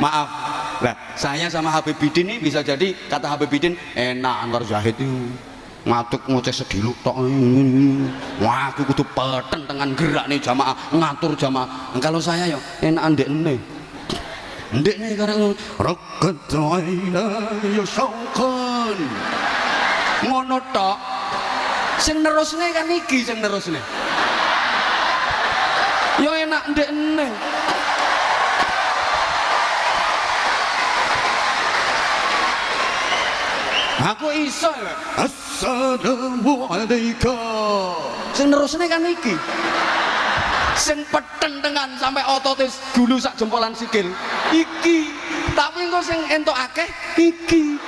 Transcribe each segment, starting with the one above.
Maaf. Nah, saya sama Habib Bidin ini bisa jadi kata Habib Bidin enak antar Zahid itu ngatuk ngoceh sediluk tok. Wah, aku kudu peten dengan gerak nih jamaah ngatur jamaah. Kalau saya ya enak ndekne. Ndekne karena rokat aina ya syauqan. Ngono tok. Sing nerusne kan iki sing nerusne. Ya enak ndekne. Aku iso ya. Assalamualaikum. Sing nerusne kan iki. Sing peteng dengan sampai ototis dulu sak jempolan sikil. Iki. Tapi engko sing entuk akeh iki.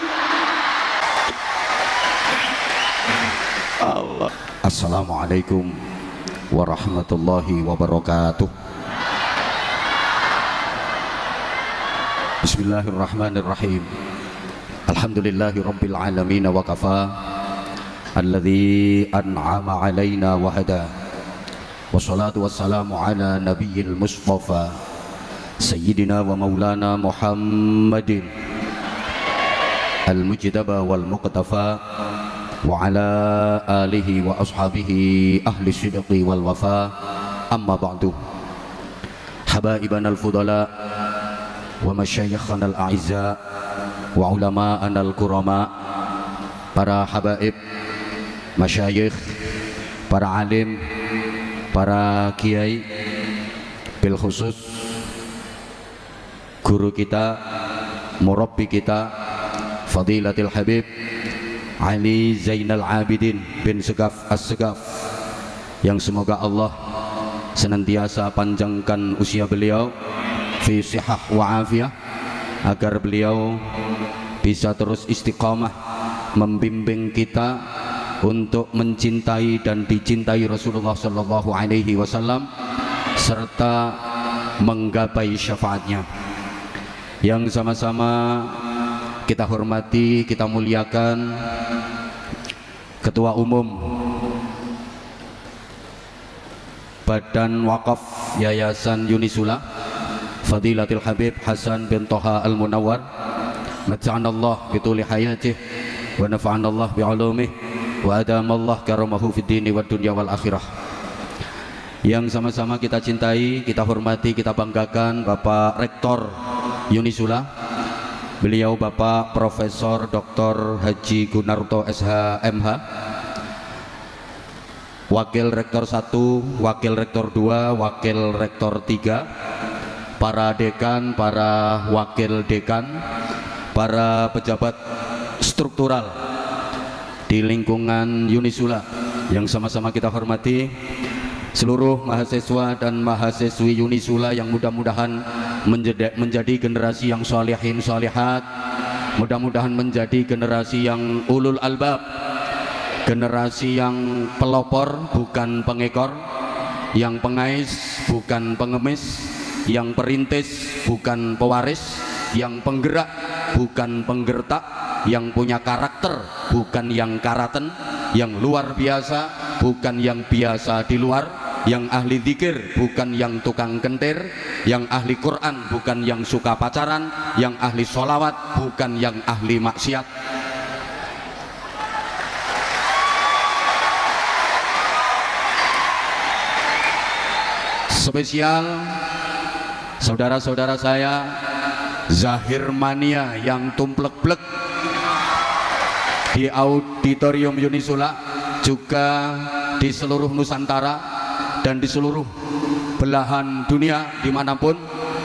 Allah. Assalamualaikum warahmatullahi wabarakatuh. Bismillahirrahmanirrahim. Alhamdulillahi rabbil alamin wa kafa alladhi an'ama alaina wa hada wassalatu wassalamu ala nabiyil mustafa sayyidina wa maulana Muhammadin al-mujtaba wal muqtafa wa ala alihi wa ashabihi ahli sidqi wal wafa amma ba'du. Habaibana al-fudala wa masyayikhana al-a'izza wa ulama'ana al-kurama, para habaib, masyayikh, para alim, para kiai, bil khusus guru kita, murabbi kita, Fadilatul Habib Ali Zainal Abidin bin Segaf As-Segaf, yang semoga Allah senantiasa panjangkan usia beliau fi sihah wa afiyah, agar beliau bisa terus istiqamah membimbing kita untuk mencintai dan dicintai Rasulullah Sallallahu Alaihi Wasallam serta menggapai syafaatnya. Yang sama-sama kita hormati, kita muliakan Ketua Umum Badan Wakaf Yayasan Unisula, Fadilatul Habib Hasan bin Toha Al-Munawwar, mata'anallah bituli hayatih wa nafa'anallah bi'ulumih wa adamallah karamahu fid dini wad dunya wal akhirah. Yang sama-sama kita cintai, kita hormati, kita banggakan Bapak Rektor Unisula, beliau Bapak Profesor Dr. Haji Gunarto SH.MH, Wakil Rektor 1, Wakil Rektor 2, Wakil Rektor 3, para dekan, para wakil dekan, para pejabat struktural di lingkungan Unisula yang sama-sama kita hormati, seluruh mahasiswa dan mahasiswi Unisula yang mudah-mudahan menjadi generasi yang sholihin sholihat, mudah-mudahan menjadi generasi yang ulul albab, generasi yang pelopor bukan pengekor, yang pengais bukan pengemis, yang perintis bukan pewaris, yang penggerak bukan penggertak, yang punya karakter bukan yang karaten, yang luar biasa bukan yang biasa di luar, yang ahli zikir bukan yang tukang kentir, yang ahli Quran bukan yang suka pacaran, yang ahli sholawat bukan yang ahli maksiat. Spesial saudara-saudara saya Zahir Mania yang tumplek-plek di auditorium Unisula, juga di seluruh Nusantara dan di seluruh belahan dunia dimanapun.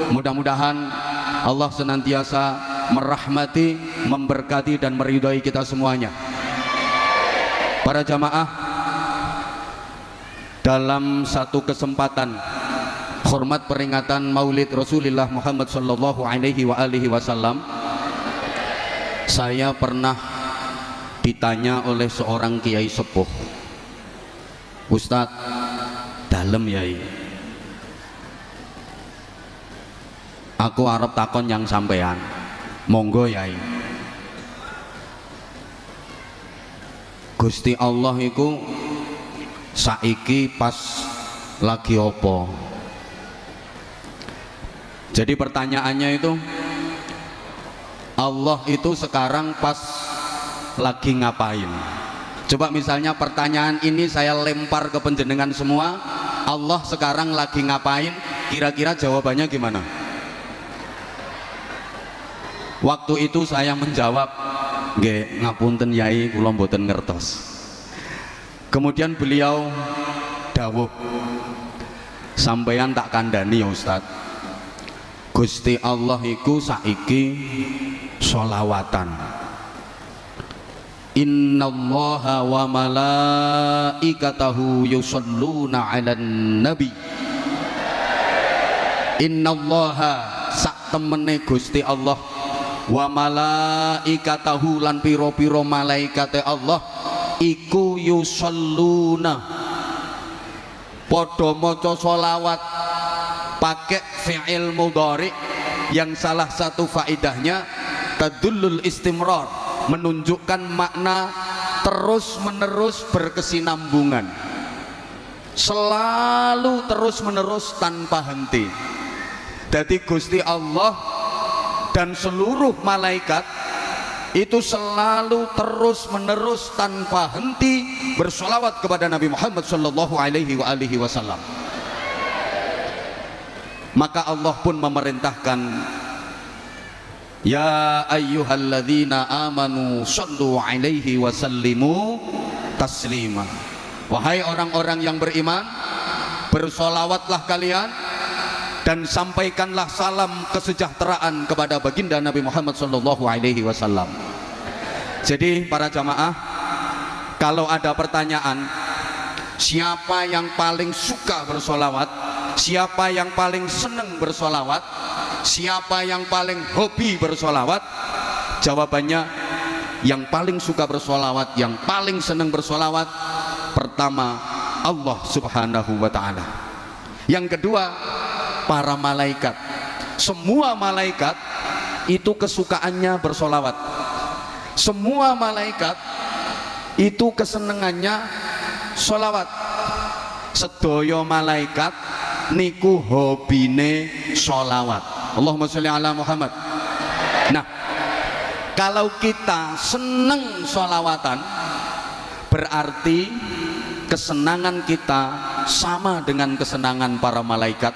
Mudah-mudahan Allah senantiasa merahmati, memberkati dan meridhai kita semuanya. Para jamaah, dalam satu kesempatan hormat peringatan Maulid Rasulullah Muhammad Sallallahu Alaihi Wasallam, saya pernah ditanya oleh seorang kiai sepuh, Ustadz, dalem yai, aku arep takon yang sampean. Monggo yai. Gusti Allah iku saiki pas lagi opo? Jadi pertanyaannya itu, Allah itu sekarang pas lagi ngapain? Coba misalnya pertanyaan ini saya lempar ke panjenengan semua, Allah sekarang lagi ngapain? Kira-kira jawabannya gimana? Waktu itu saya menjawab, nggih ngapunten Yai, kula mboten ngertos. Kemudian beliau dawuh, sampeyan tak kandhani ya Ustaz, Gusti Allah iku saiki sholawatan. Innallaha wa malaikatahu yusholluna 'alan nabi. Innallaha sak temene Gusti Allah, wa malaikatahu lan piro-piro malaikate Allah iku yusholluna padha maca sholawat pakai fi'il mudhari yang salah satu faidahnya tadullul istimrar, menunjukkan makna terus menerus berkesinambungan, selalu terus menerus tanpa henti. Jadi Gusti Allah dan seluruh malaikat itu selalu terus menerus tanpa henti bersolawat kepada Nabi Muhammad sallallahu alaihi wasallam. Maka Allah pun memerintahkan, ya ayyuhalladzina amanu shallu alaihi wasallimu taslima. Wahai orang-orang yang beriman, bersolawatlah kalian dan sampaikanlah salam kesejahteraan kepada baginda Nabi Muhammad sallallahu alaihi wasallam. Jadi para jamaah, kalau ada pertanyaan siapa yang paling suka bersolawat, siapa yang paling senang bersolawat, siapa yang paling hobi bersolawat, jawabannya yang paling suka bersolawat, yang paling senang bersolawat, pertama Allah subhanahu wa ta'ala. Yang kedua para malaikat. Semua malaikat itu kesukaannya bersolawat. Semua malaikat itu kesenangannya solawat. Sedaya malaikat niku hobine solawat. Allahumma sholli ala Muhammad. Nah, kalau kita seneng solawatan, berarti kesenangan kita sama dengan kesenangan para malaikat,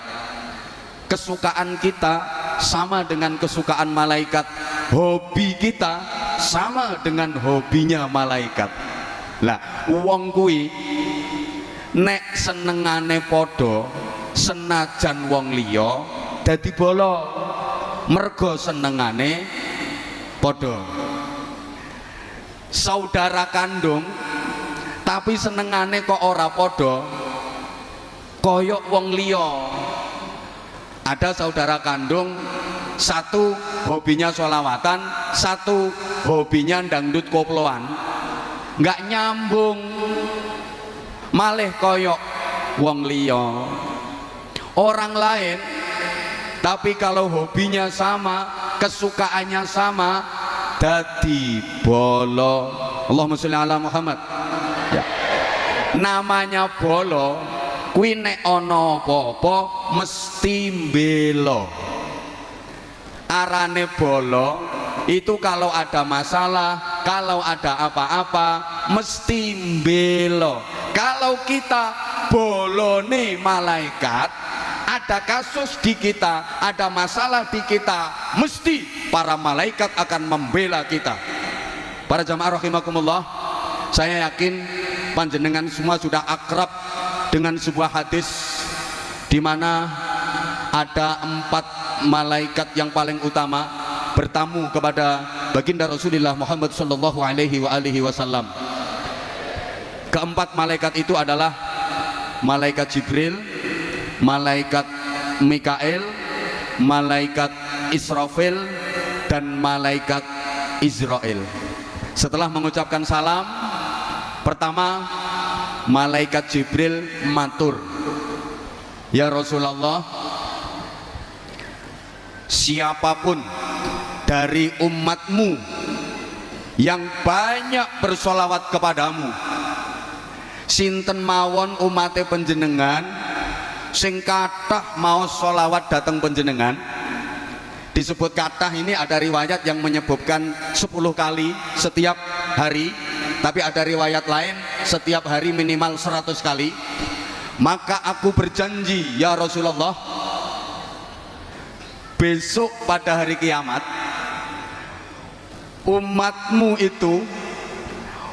kesukaan kita sama dengan kesukaan malaikat, hobi kita sama dengan hobinya malaikat. Lah wong kuwi nek senengane podo senajan wong liya dadi bolo, mergo senengane podo. Saudara kandung tapi senengane kok ora podo, koyok wong liya. Ada saudara kandung, satu hobinya sholawatan, satu hobinya dangdut koploan, nggak nyambung, malih koyok wong liya. Orang lain tapi kalau hobinya sama, kesukaannya sama, dadi bolo. Allahumma sholli ala Muhammad. Ya. Namanya bolo kuwi nek ana apa-apa mesti mbelo. Arane bolo itu kalau ada masalah, kalau ada apa-apa mesti mbelo. Kalau kita bolone malaikat, ada kasus di kita, ada masalah di kita, mesti para malaikat akan membela kita. Para jamaah rahimakumullah, saya yakin panjenengan semua sudah akrab dengan sebuah hadis di mana ada 4 malaikat yang paling utama bertamu kepada baginda Rasulullah Muhammad sallallahu alaihi wasallam. Keempat malaikat itu adalah malaikat Jibril, malaikat Mikael, malaikat Israfil, dan malaikat Israel. Setelah mengucapkan salam, pertama malaikat Jibril matur, ya Rasulullah, siapapun dari umatmu yang banyak bersolawat kepadamu, sinten mawon umate panjenengan sing kathah mau solawat dateng panjenengan, Disebut kathah ini ada riwayat yang menyebutkan 10 kali setiap hari, tapi ada riwayat lain setiap hari minimal 100 kali. Maka aku berjanji ya Rasulullah, besok pada hari kiamat umatmu itu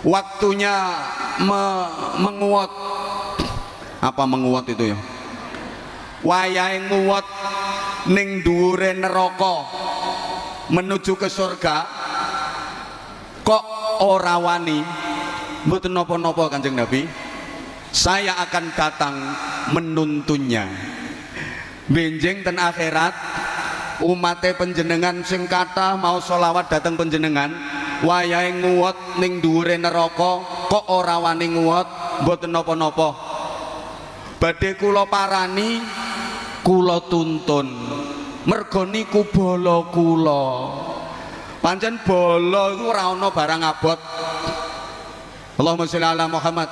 waktunya menguat. Apa menguat itu ya? Wayahe nguwat ning dhuwure neraka menuju ke surga kok ora wani. Mboten napa-napa Kanjeng Nabi, saya akan datang menuntunnya. Benjing ten akhirat umate panjenengan sing kathah mau sholawat dateng panjenengan, wayahe nguwat ning dhuwure neraka kok ora wani nguwat, mboten napa-napa. Badhe kula parani, kula tuntun, merga niku bala kula. Pancen bala iku ora ana barang abot. Allahumma sholli ala Muhammad.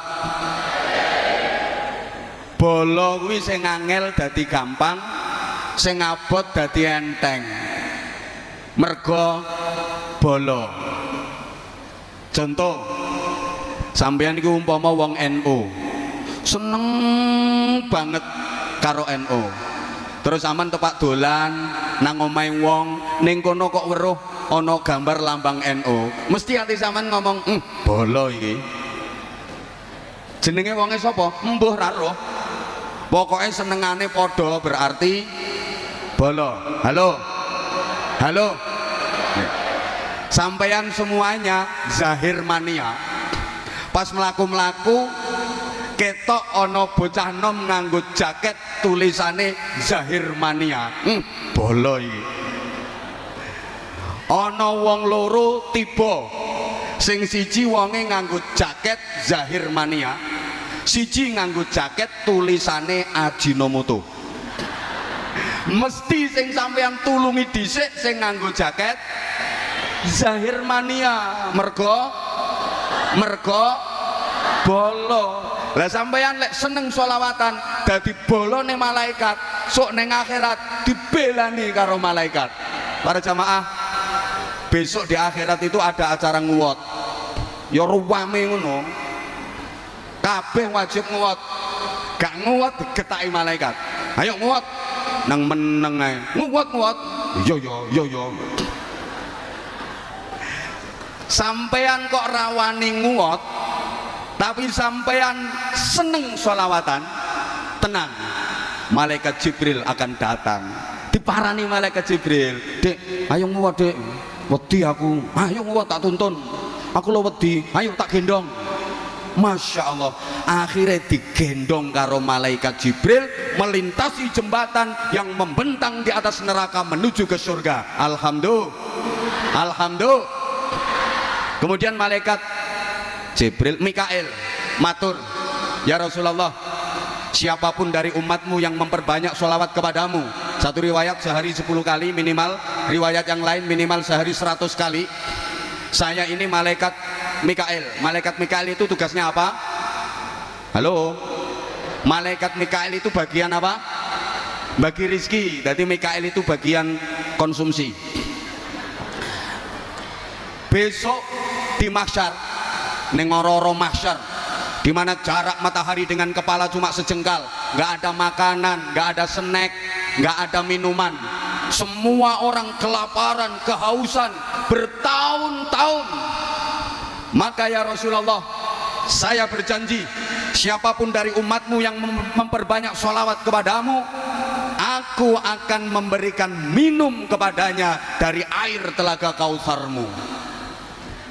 Bala kuwi sing angel dadi gampang, sing abot dadi enteng. Merga bala. Contoh, sampeyan iku umpama wong NU, seneng banget karo NU. Terus aman tepak dolan nang omahe wong, ning kono kok weruh ana gambar lambang NU. Mesti ati sampean ngomong, bolo iki. Jenenge wonge sapa? Mbuh ra roh. Pokoke senengane padha berarti bolo. Halo. Halo. Sampeyan semuanya zahir mania. Pas mlaku-mlaku ketok ana bocah nom nganggo jaket tulisane Zahir Mania. Bolo iki. Ana wong loro tiba. Sing siji wonge nganggo jaket Zahir Mania, siji nganggo jaket tulisane Ajinomoto. Mesti sing sampeyan tulungi dhisik sing nganggo jaket Zahir Mania, mergo bolo. Lah sampeyan lek seneng sholawatan dadi bolone malaikat, sok ning akhirat dibelani karo malaikat. Para jamaah, besok di akhirat itu ada acara nguwot. Ya ruwame ngono. Kabeh wajib nguwot. Gak nguwot digetaki malaikat. Ayo nguwot. Nang meneng ae. Nguwot. Yo. Sampeyan kok rawani nguwot, tapi sampeyan seneng sholawatan, tenang, malaikat Jibril akan datang. Diparani malaikat Jibril, "Dek, ayo nguwat dek, wedi aku, ayo nguwat tak tuntun, aku lo wedi, ayo tak gendong." Masya Allah, akhirnya digendong karo malaikat Jibril melintasi jembatan yang membentang di atas neraka menuju ke surga. Alhamdulillah. Kemudian malaikat Jibril, Mikail matur, "Ya Rasulullah, siapapun dari umatmu yang memperbanyak sholawat kepadamu, satu riwayat sehari 10 kali minimal, riwayat yang lain minimal sehari 100 kali. Saya ini malaikat Mikail. Malaikat Mikail itu tugasnya apa? Halo? Malaikat Mikail itu bagian apa? Bagi rizki. Jadi Mikail itu bagian konsumsi. Besok di mahsyar, nengororo mahsyar, di mana jarak matahari dengan kepala cuma sejengkal, nggak ada makanan, nggak ada snack, nggak ada minuman. Semua orang kelaparan, kehausan bertahun-tahun. Maka ya Rasulullah, saya berjanji, siapapun dari umatmu yang memperbanyak sholawat kepadamu, aku akan memberikan minum kepadanya dari air telaga Kautsarmu.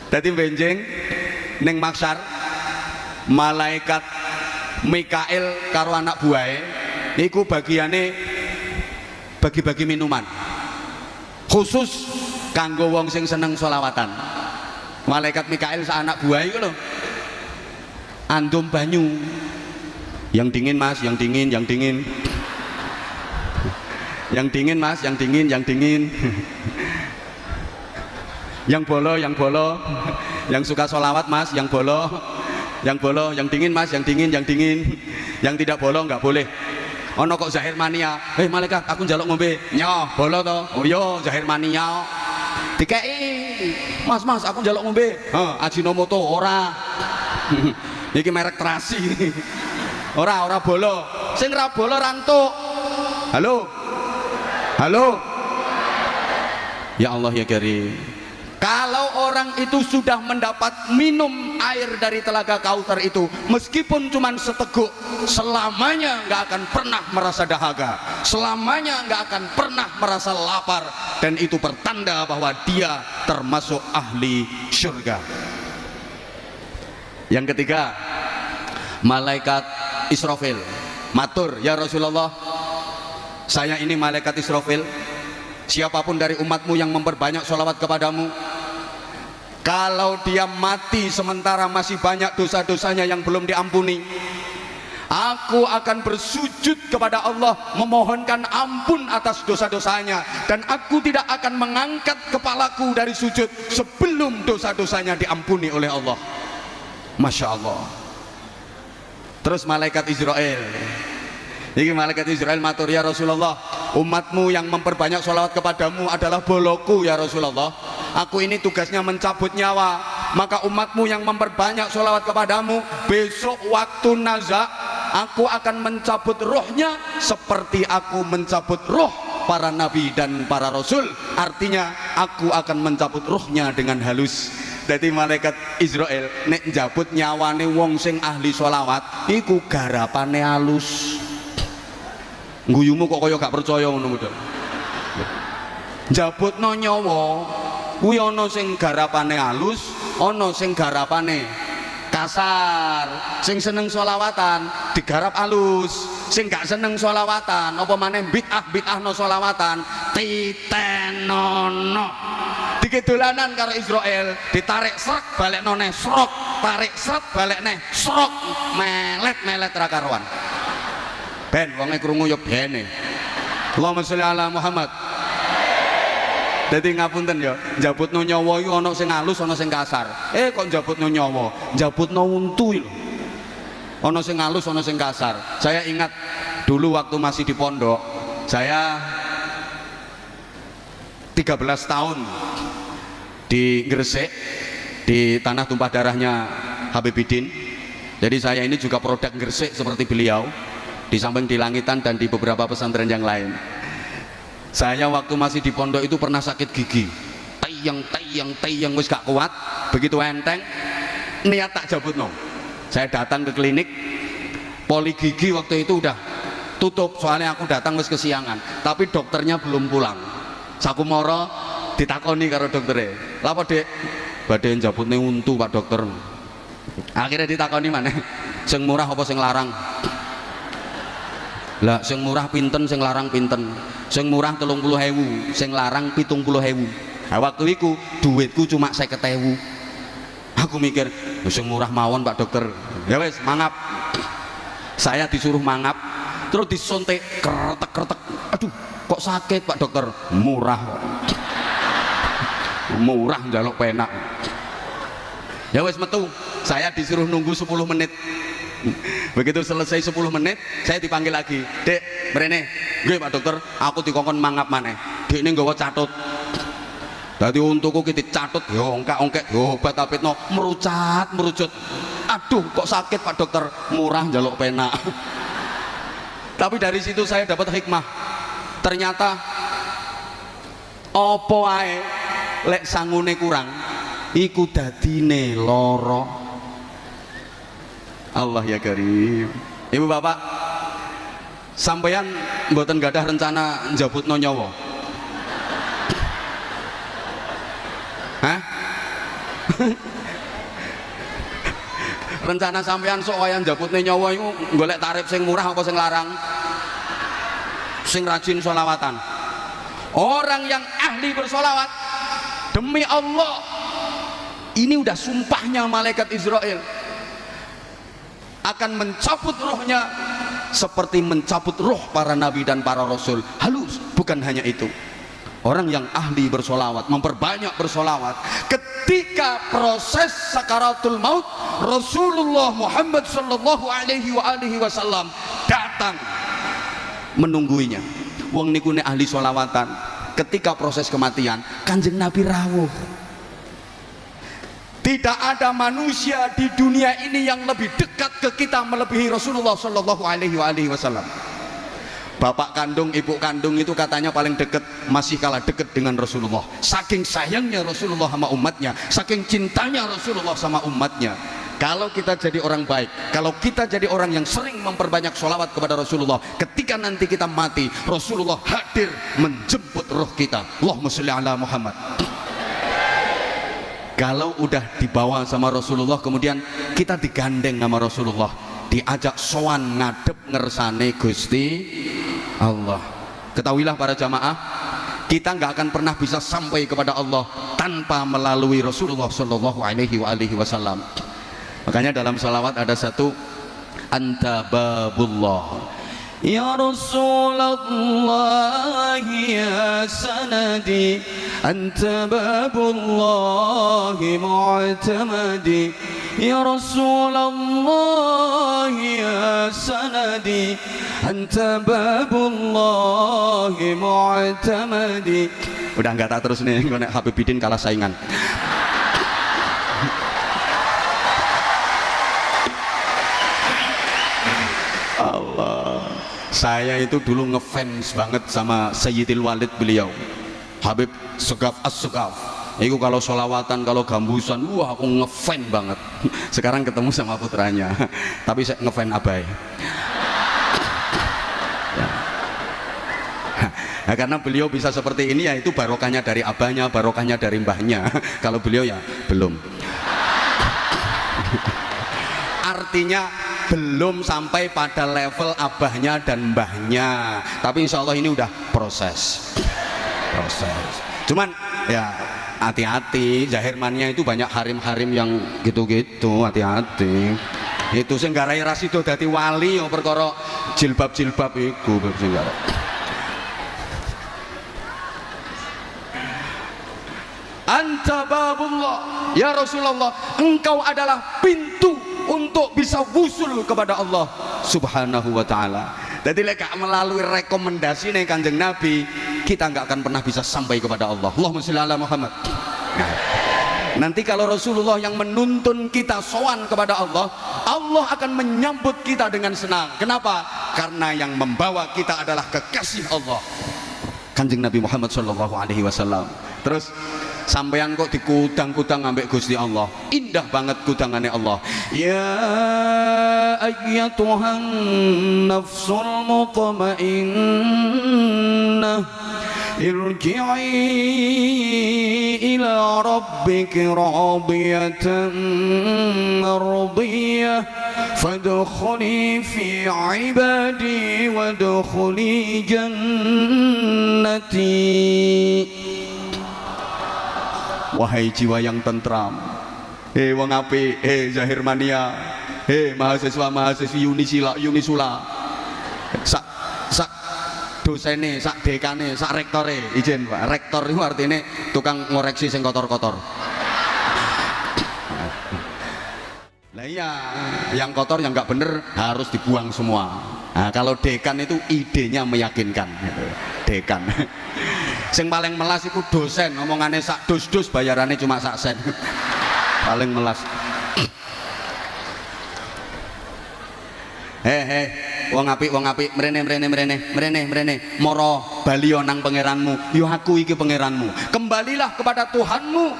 Dadi benjing ning mahsyar, malaikat Mikail karo anak buahe iku bagiane bagi-bagi minuman khusus kanggo wong sing seneng sholawatan. Malaikat Mikail sa anak buahe iku lho andum banyu, yang dingin mas, yang dingin, yang dingin, yang dingin mas, yang dingin, yang dingin, yang bolo, yang bolo, yang suka sholawat mas, yang bolo, yang bolo, yang dingin mas, yang dingin, yang dingin, yang tidak bolo nggak boleh. Ono kok zahir mania. Malaikat, aku njaluk ngombe. Nyoh, bolo to. Oh iya, zahir mania. Dikei. Mas, aku njaluk ngombe. Ajinomoto ora. Iki merek terasi. Ora bolo. Sing ra bolo rantuk. Halo. Ya Allah ya Karim. Kalau orang itu sudah mendapat minum air dari telaga Kautsar itu, meskipun cuma seteguk, selamanya nggak akan pernah merasa dahaga, selamanya nggak akan pernah merasa lapar, dan itu pertanda bahwa dia termasuk ahli surga. Yang ketiga, malaikat Israfil matur, ya Rasulullah, saya ini malaikat Israfil, siapapun dari umatmu yang memperbanyak sholawat kepadamu, kalau dia mati sementara masih banyak dosa-dosanya yang belum diampuni, aku akan bersujud kepada Allah memohonkan ampun atas dosa-dosanya, dan aku tidak akan mengangkat kepalaku dari sujud sebelum dosa-dosanya diampuni oleh Allah. Masya Allah. Terus malaikat Israel, ini malaikat Israel matur, ya Rasulullah, umatmu yang memperbanyak sholawat kepadamu adalah boloku ya Rasulullah. Aku ini tugasnya mencabut nyawa, maka umatmu yang memperbanyak sholawat kepadamu, besok waktu nazak aku akan mencabut rohnya seperti aku mencabut roh para nabi dan para rasul. Artinya aku akan mencabut rohnya dengan halus. Jadi malaikat Israel nek njabut nyawane wong sing ahli sholawat iku garapane halus. Guyumu kok kaya gak percaya ngono model. Njabutno nyawa kuwi ana sing garapane halus, ana sing garapane kasar. Sing seneng sholawatan digarap halus, sing gak seneng sholawatan apa maneh bid'ah no sholawatan titenono. Dikidolanan karo Israel, ditarik srek balik none srok, tarik srek balik neh srok, melet ra karuan. Ben wonge krungu ya bene. Allahumma sholli ala Muhammad. Dadi ngapunten ya, njabutno nyawa iku ana sing halus, ana sing kasar. Kok njabutno nyawa, njabutno untu lho. Ana sing halus, ana sing kasar. Saya ingat dulu waktu masih di pondok, saya 13 tahun di Gresik, di tanah tumpah darahnya Habibidin. Jadi saya ini juga produk Gresik seperti beliau, di samping di Langitan dan di beberapa pesantren yang lain. Saya waktu masih di pondok itu pernah sakit gigi, tayang wis gak kuat, begitu enteng niat tak jabutno. Saya datang ke klinik poli gigi, waktu itu udah tutup soalnya aku datang wis kesiangan, tapi dokternya belum pulang. Saku moro ditakoni karo doktere, lapa dek? Badhe njabutne untu Pak Dokter. Akhirnya ditakoni maneh, sing murah apa sing larang? Lah sing murah pinten, sing larang pinten? Sing murah 30.000, sing larang 70.000. Nah, waktu itu duitku cuma 50.000. Aku mikir, sing murah mawon Pak Dokter. Ya wes mangap. Saya disuruh mangap, terus disuntik kretek. Aduh, kok sakit Pak Dokter? Murah kok. Murah njaluk penak. Ya wes metu. Saya disuruh nunggu 10 menit. Begitu selesai 10 menit, saya dipanggil lagi. Dek, mrene. Nggih Pak Dokter, aku dikongkon mangap maneh. Dek ini nggawa catut. Dadi untuku ki dicatut, ya ongkek-ongkek, ya obat-obatno merucut. Aduh, kok sakit Pak Dokter? Murah njaluk penak. Tapi dari situ saya dapat hikmah. Ternyata apa ae lek sangune kurang iku dadine lara. Allah ya Karim. Ibu bapak, sampeyan mboten gadah rencana njabutno nyawa? Hah? Rencana sampeyan sok wayah njabutne nyawa iku golek tarif sing murah apa sing larang? Sing rajin sholawatan. Orang yang ahli bersolawat, demi Allah, ini udah sumpahnya malaikat Israel, akan mencabut rohnya seperti mencabut roh para nabi dan para rasul. Halus. Bukan hanya itu, orang yang ahli bersolawat, memperbanyak bersolawat, ketika proses sakaratul maut, Rasulullah Muhammad sallallahu alaihi wasallam datang menungguinya. Wong niku nek ahli sholawatan, ketika proses kematian Kanjeng Nabi rawuh. Tidak ada manusia di dunia ini yang lebih dekat ke kita melebihi Rasulullah Shallallahu Alaihi Wasallam. Bapak kandung, ibu kandung itu katanya paling dekat, masih kalah dekat dengan Rasulullah. Saking sayangnya Rasulullah sama umatnya, saking cintanya Rasulullah sama umatnya. Kalau kita jadi orang baik, kalau kita jadi orang yang sering memperbanyak sholawat kepada Rasulullah, ketika nanti kita mati, Rasulullah hadir menjemput roh kita. Allahumma sholli ala Muhammad. Kalau udah dibawa sama Rasulullah, kemudian kita digandeng sama Rasulullah, diajak sowan ngadep ngersane Gusti Allah. Ketahuilah para jamaah, kita nggak akan pernah bisa sampai kepada Allah tanpa melalui Rasulullah Shallallahu Alaihi Wasallam. Makanya dalam salawat ada satu, anta babullah ya Rasulullah ya sanadi, anta babullah mu'tamadi, ya Rasulullah ya sanadi, anta babullah mu'tamadi. Udah nggak tak terus nih, nek Habibidin kalah saingan. Allah, saya itu dulu ngefans banget sama Sayyidil Walid beliau, Habib Segaf As-Segaf. Itu kalau sholawatan, kalau gambusan, wah aku ngefans banget. Sekarang ketemu sama putranya, tapi saya ngefans abai. Nah, karena beliau bisa seperti ini, ya itu barokahnya dari abahnya, barokahnya dari mbahnya. Kalau beliau ya belum. Artinya belum sampai pada level abahnya dan mbahnya, tapi insya Allah ini udah proses. Cuman ya hati-hati, Zahirmannya itu banyak harim-harim yang gitu-gitu, hati-hati. Itu sing garai rasido dadi wali yang perkara jilbab-jilbab iku sing garai. Anta babullah ya Rasulullah, engkau adalah pintu untuk bisa wusul kepada Allah Subhanahu wa ta'ala. Jadi lek melalui rekomendasi nih Kanjeng Nabi, kita nggak akan pernah bisa sampai kepada Allah. Allahumma sholli ala Muhammad. Nah, nanti kalau Rasulullah yang menuntun kita sowan kepada Allah, Allah akan menyambut kita dengan senang. Kenapa? Karena yang membawa kita adalah kekasih Allah, Kanjeng Nabi Muhammad Shallallahu Alaihi Wasallam. Terus sampeyan kok dikudang-kudang ambek Gusti Allah, indah banget kudangannya Allah. Ya ayyatuhan nafsul mutmainnah, irji'i ila rabbiki radiyatan mardiyah, fadkhuli fi ibadi wadkhuli jannati. Wahai jiwa yang tentram, hei wong apik, hei Zahirmania, hei mahasiswa-mahasiswi Unisula, sak dosene, sak dekane, sak rektore, izin Pak, rektor itu artinya tukang ngoreksi sing kotor-kotor. Lah iya, yang kotor yang nggak bener harus dibuang semua. Nah, kalau dekan itu idenya meyakinkan, dekan. Sing paling melas itu dosen, ngomongannya sak dus-dus, bayarannya cuma sak sen. Paling melas. Wong apik, mrene, moro balio nang pangeranmu. Yo aku iki pangeranmu. Kembalilah kepada Tuhanmu.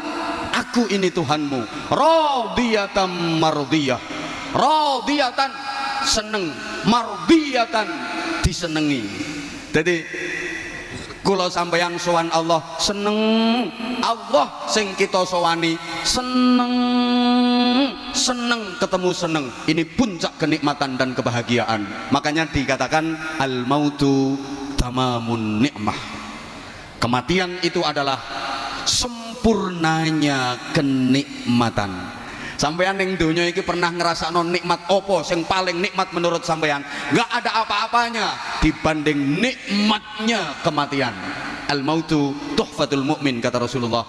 Aku ini Tuhanmu. Radiyatan mardiyah. Radiyatan seneng, mardiyatan disenengi. Jadi kula sampeyan sowan Allah seneng, Allah sing kita sowani seneng ketemu seneng. Ini puncak kenikmatan dan kebahagiaan. Makanya dikatakan al mautu tamamun nikmah. Kematian itu adalah sempurnanya kenikmatan. Sampeyan ning donya iki pernah ngrasakno nikmat opo sing paling nikmat menurut sampeyan? Enggak ada apa-apanya dibanding nikmatnya kematian. Al mautu tuhfatul mukmin, kata Rasulullah.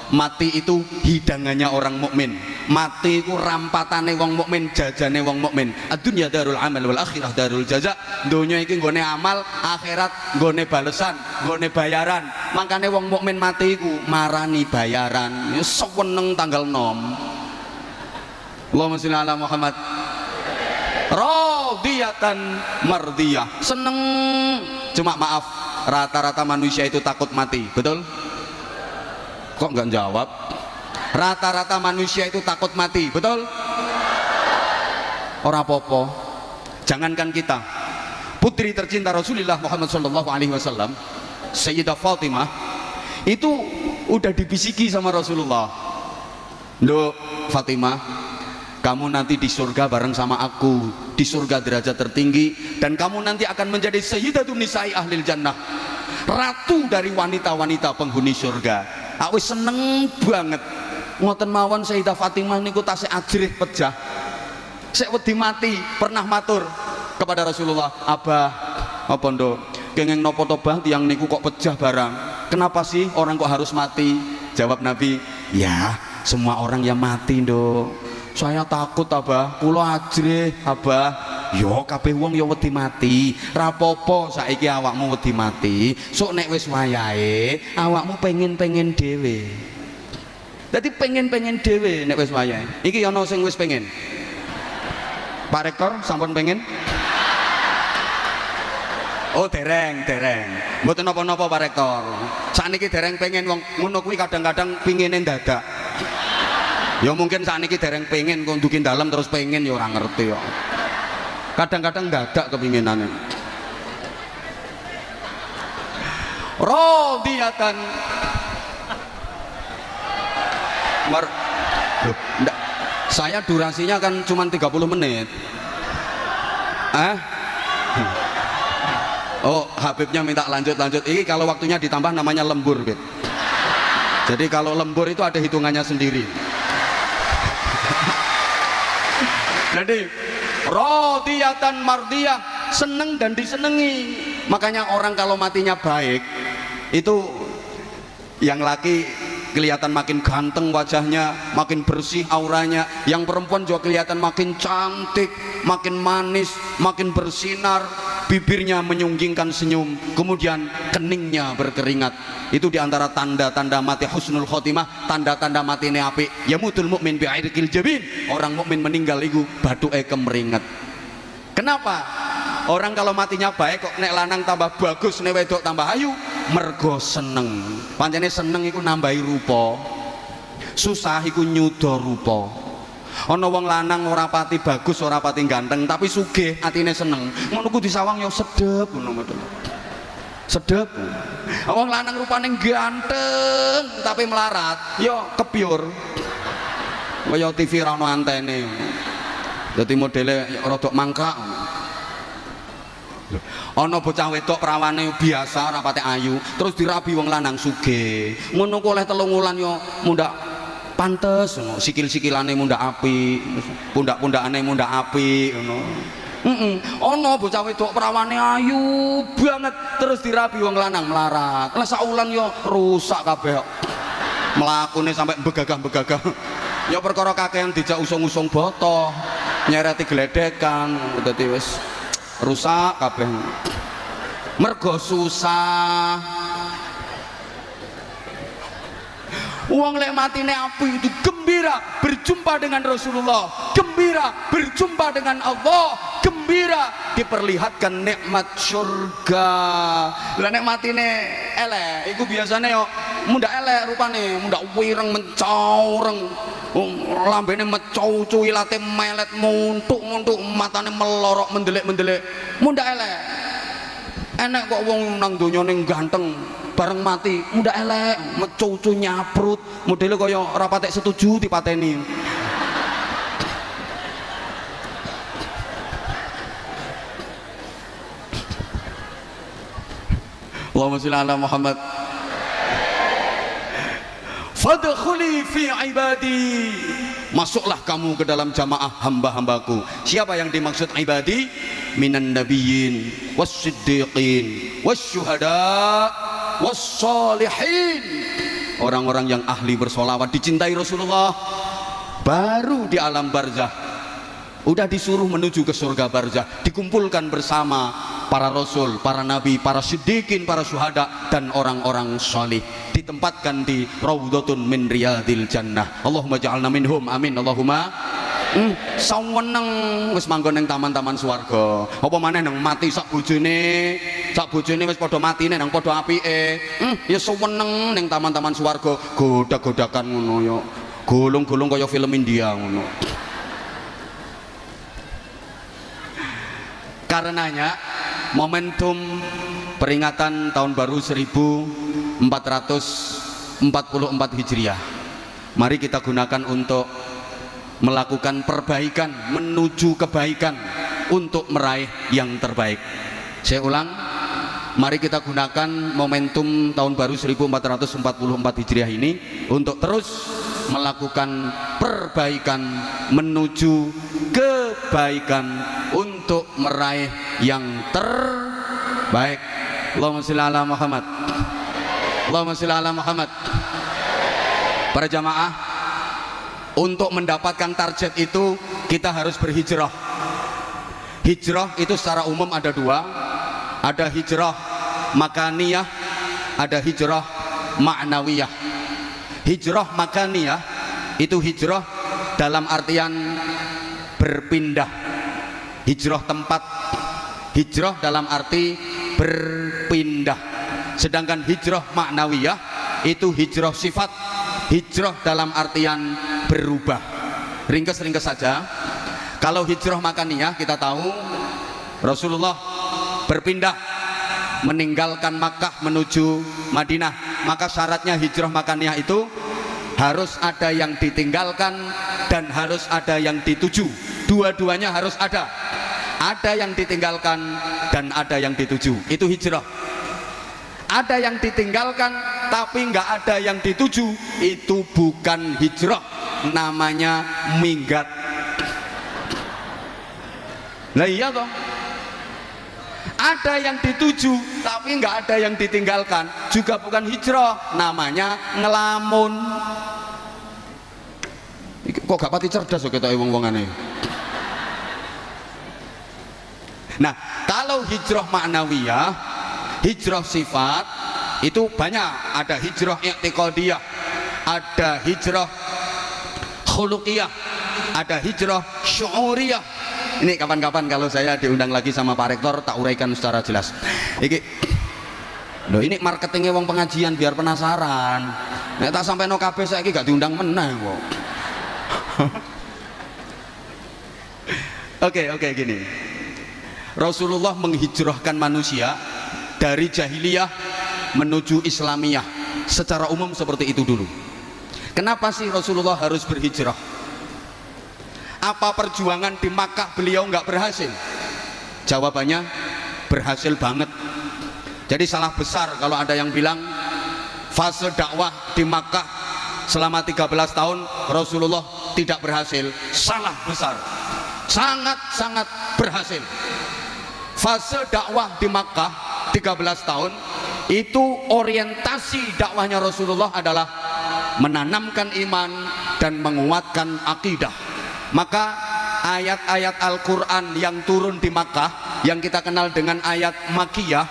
Mati itu hidangannya orang mukmin. Mati itu rampatane wong mukmin, jajane wong mukmin. Ad-dunya darul amal wal akhirah darul jaza. Donya iki nggone amal, akhirat nggone balesan, nggone bayaran. Makane wong mukmin mati iku marani bayaran. Ya seweneng tanggal 6. Allahumma sholli ala Muhammad. Radiyatan mardiyah. Seneng. Cuma maaf, rata-rata manusia itu takut mati, betul? Kok nggak jawab? Rata-rata manusia itu takut mati, betul? Ora popo. Jangankan kita, putri tercinta Rasulullah Muhammad sallallahu alaihi wasallam, Sayyidah Fatimah, itu udah dibisiki sama Rasulullah. Nduk Fatimah, kamu nanti di surga bareng sama aku, di surga derajat tertinggi, dan kamu nanti akan menjadi sayyidatun nisa'i ahlil jannah, ratu dari wanita-wanita penghuni surga. Aku seneng banget ngoten mawon. Sayyidah Fatimah niku tasih ajrih pejah, sik wedi mati pernah matur kepada Rasulullah, Abah apa nduk kenging napa to Bah tiyang niku kok pejah barang, kenapa sih orang kok harus mati? Jawab Nabi, ya semua orang yang mati nduk, saya takut Abah, kula ajrih Abah. Yo kabeh wong yo wedi mati, rapopo saiki awakmu wedi mati, sok nek wis wayahe awakmu pengen-pengen dhewe. Dadi pengen-pengen dhewe nek wis wayahe. Iki ana sing wis pengen. Pak Rektor sampun pengen? Oh dereng. Mboten napa-napa Pak Rektor. Sakniki dereng pengen, wong ngono kuwi kadang-kadang pingine dadak. Ya mungkin sakniki dereng pengen kok ndukin dalem terus pengen ya ora ngerti kok. Kadang-kadang dadak kepinginannya. Radiyatan saya durasinya kan cuma 30 menit. Oh, Habibnya minta lanjut. Ini kalau waktunya ditambah namanya lembur, Beb. Jadi kalau lembur itu ada hitungannya sendiri. Jadi radiyatan mardiyah, seneng dan disenengi. Makanya orang kalau matinya baik itu yang laki kelihatan makin ganteng wajahnya, makin bersih auranya, yang perempuan juga kelihatan makin cantik, makin manis, makin bersinar, bibirnya menyunggingkan senyum, kemudian keningnya berkeringat. Itu diantara tanda-tanda mati husnul khotimah, tanda-tanda mati apik. Yamutul mukmin bi'airqil jabin, orang mukmin meninggal iku bathuke kemeringet. Kenapa? Orang kalau matinya baik kok nek lanang tambah bagus, nek wedok tambah ayu, mergo seneng. Pancene seneng iku nambahi rupa, susah iku nyuda rupa. Ana wong lanang ora pati bagus, ora pati ganteng, tapi sugih atine seneng, ngono ku disawang yo sedep ngono. Sedep. Wong lanang rupane ganteng tapi melarat, yo kebyur. Kaya TV ra ono antene. Dadi modele rada mangkak. Ana bocah wedok prawane biasa ora patek ayu, terus dirabi wong lanang sugih. Ngono ku oleh 3 wulan yo mundak pantes ngono, sikil-sikilane mundak apik, pundak-pundakane mundak apik ngono. Ana bocah wedok prawane ayu banget, terus dirabi wong lanang melarat. Lah sak wulan yo rusak kabeh. Mlakune sampai begagah-begagah. Ya perkara kakehan dijak usung-usung botoh, nyereti gledekan, dadi wis rusak kabeh. Mergo susah. Uang lek matine api itu gembira berjumpa dengan Rasulullah, gembira berjumpa dengan Allah, gembira diperlihatkan nikmat surga. Lah nek matine elek iku biasane yo mundak elek rupane, mundak wireng mencaureng, lambene mecau-cu, ilate melet muntuk-muntuk, matane melorok mendelik-mendelik, mundak elek. Enak kok wong nang donya ning ganteng bareng mati mundak elek, mecau-cu nyaprut, modele kaya ora patek setuju dipateni. Allahumma sholli ala Muhammad. Fadkhuli fi ibadi, masuklah kamu ke dalam jamaah hamba-hambaku. Siapa yang dimaksud ibadi? Minan nabiyyin was siddiqin was syuhada wassalihin. Orang-orang yang ahli bersolawat, dicintai Rasulullah, baru di alam barzah udah disuruh menuju ke surga barzah, dikumpulkan bersama para rasul, para nabi, para siddiqin, para syuhada, dan orang-orang solih, ditempatkan di raudhatun min riyadil jannah. Allahumma ja'alna minhum, amin Allahumma. Saweneng wis manggon ning taman-taman swarga, apa maneh nang mati sak bojone wis padha matine nang padha apike. Ya saweneng ning taman-taman swarga, godak-godakan ngono ya, golong-golong kaya film India ngono. Karenanya momentum peringatan tahun baru 1444 Hijriah, mari kita gunakan untuk melakukan perbaikan menuju kebaikan, untuk meraih yang terbaik. Saya ulang, mari kita gunakan momentum tahun baru 1444 Hijriah ini untuk terus melakukan perbaikan menuju kebaikan, untuk meraih yang terbaik. Allahumma sholli ala Muhammad. Allahumma sholli ala Muhammad. Para jamaah, untuk mendapatkan target itu kita harus berhijrah. Hijrah itu secara umum ada dua, ada hijrah makaniyah, ada hijrah ma'nawiyah. Hijrah makaniyah itu hijrah dalam artian berpindah, hijrah tempat, hijrah dalam arti berpindah. Sedangkan hijrah ma'nawiyah itu hijrah sifat, hijrah dalam artian berubah. Ringkes-ringkes saja, kalau hijrah makaniyah kita tahu Rasulullah berpindah meninggalkan Makkah menuju Madinah, maka syaratnya hijrah makaniyah itu harus ada yang ditinggalkan dan harus ada yang dituju. Dua-duanya harus ada yang ditinggalkan dan ada yang dituju. Itu hijrah. Ada yang ditinggalkan tapi nggak ada yang dituju, itu bukan hijrah, namanya minggat. Lah iya toh, ada yang dituju tapi nggak ada yang ditinggalkan, juga bukan hijrah, namanya ngelamun. Kok gak pati cerdas kok kita wong-wongane. Nah, kalau hijrah ma'nawiyah, hijrah sifat itu banyak. Ada hijrah i'tiqadiyah, ada hijrah khuluqiyah, ada hijrah syu'uriyah. Ini kapan-kapan kalau saya diundang lagi sama Pak Rektor tak uraikan secara jelas. Loh, ini marketingnya wong pengajian biar penasaran. Nek tak sampai no kabeh saiki gak diundang meneh kok. Oke, gini. Rasulullah menghijrahkan manusia dari jahiliyah menuju Islamiyah secara umum seperti itu dulu. Kenapa sih Rasulullah harus berhijrah? Apa perjuangan di Makkah beliau nggak berhasil? Jawabannya berhasil banget. Jadi salah besar kalau ada yang bilang fase dakwah di Makkah selama 13 tahun Rasulullah tidak berhasil. Salah besar. Sangat-sangat berhasil. Fase dakwah di Makkah 13 tahun itu orientasi dakwahnya Rasulullah adalah menanamkan iman dan menguatkan akidah. Maka ayat-ayat Al-Quran yang turun di Makkah yang kita kenal dengan ayat Makkiyah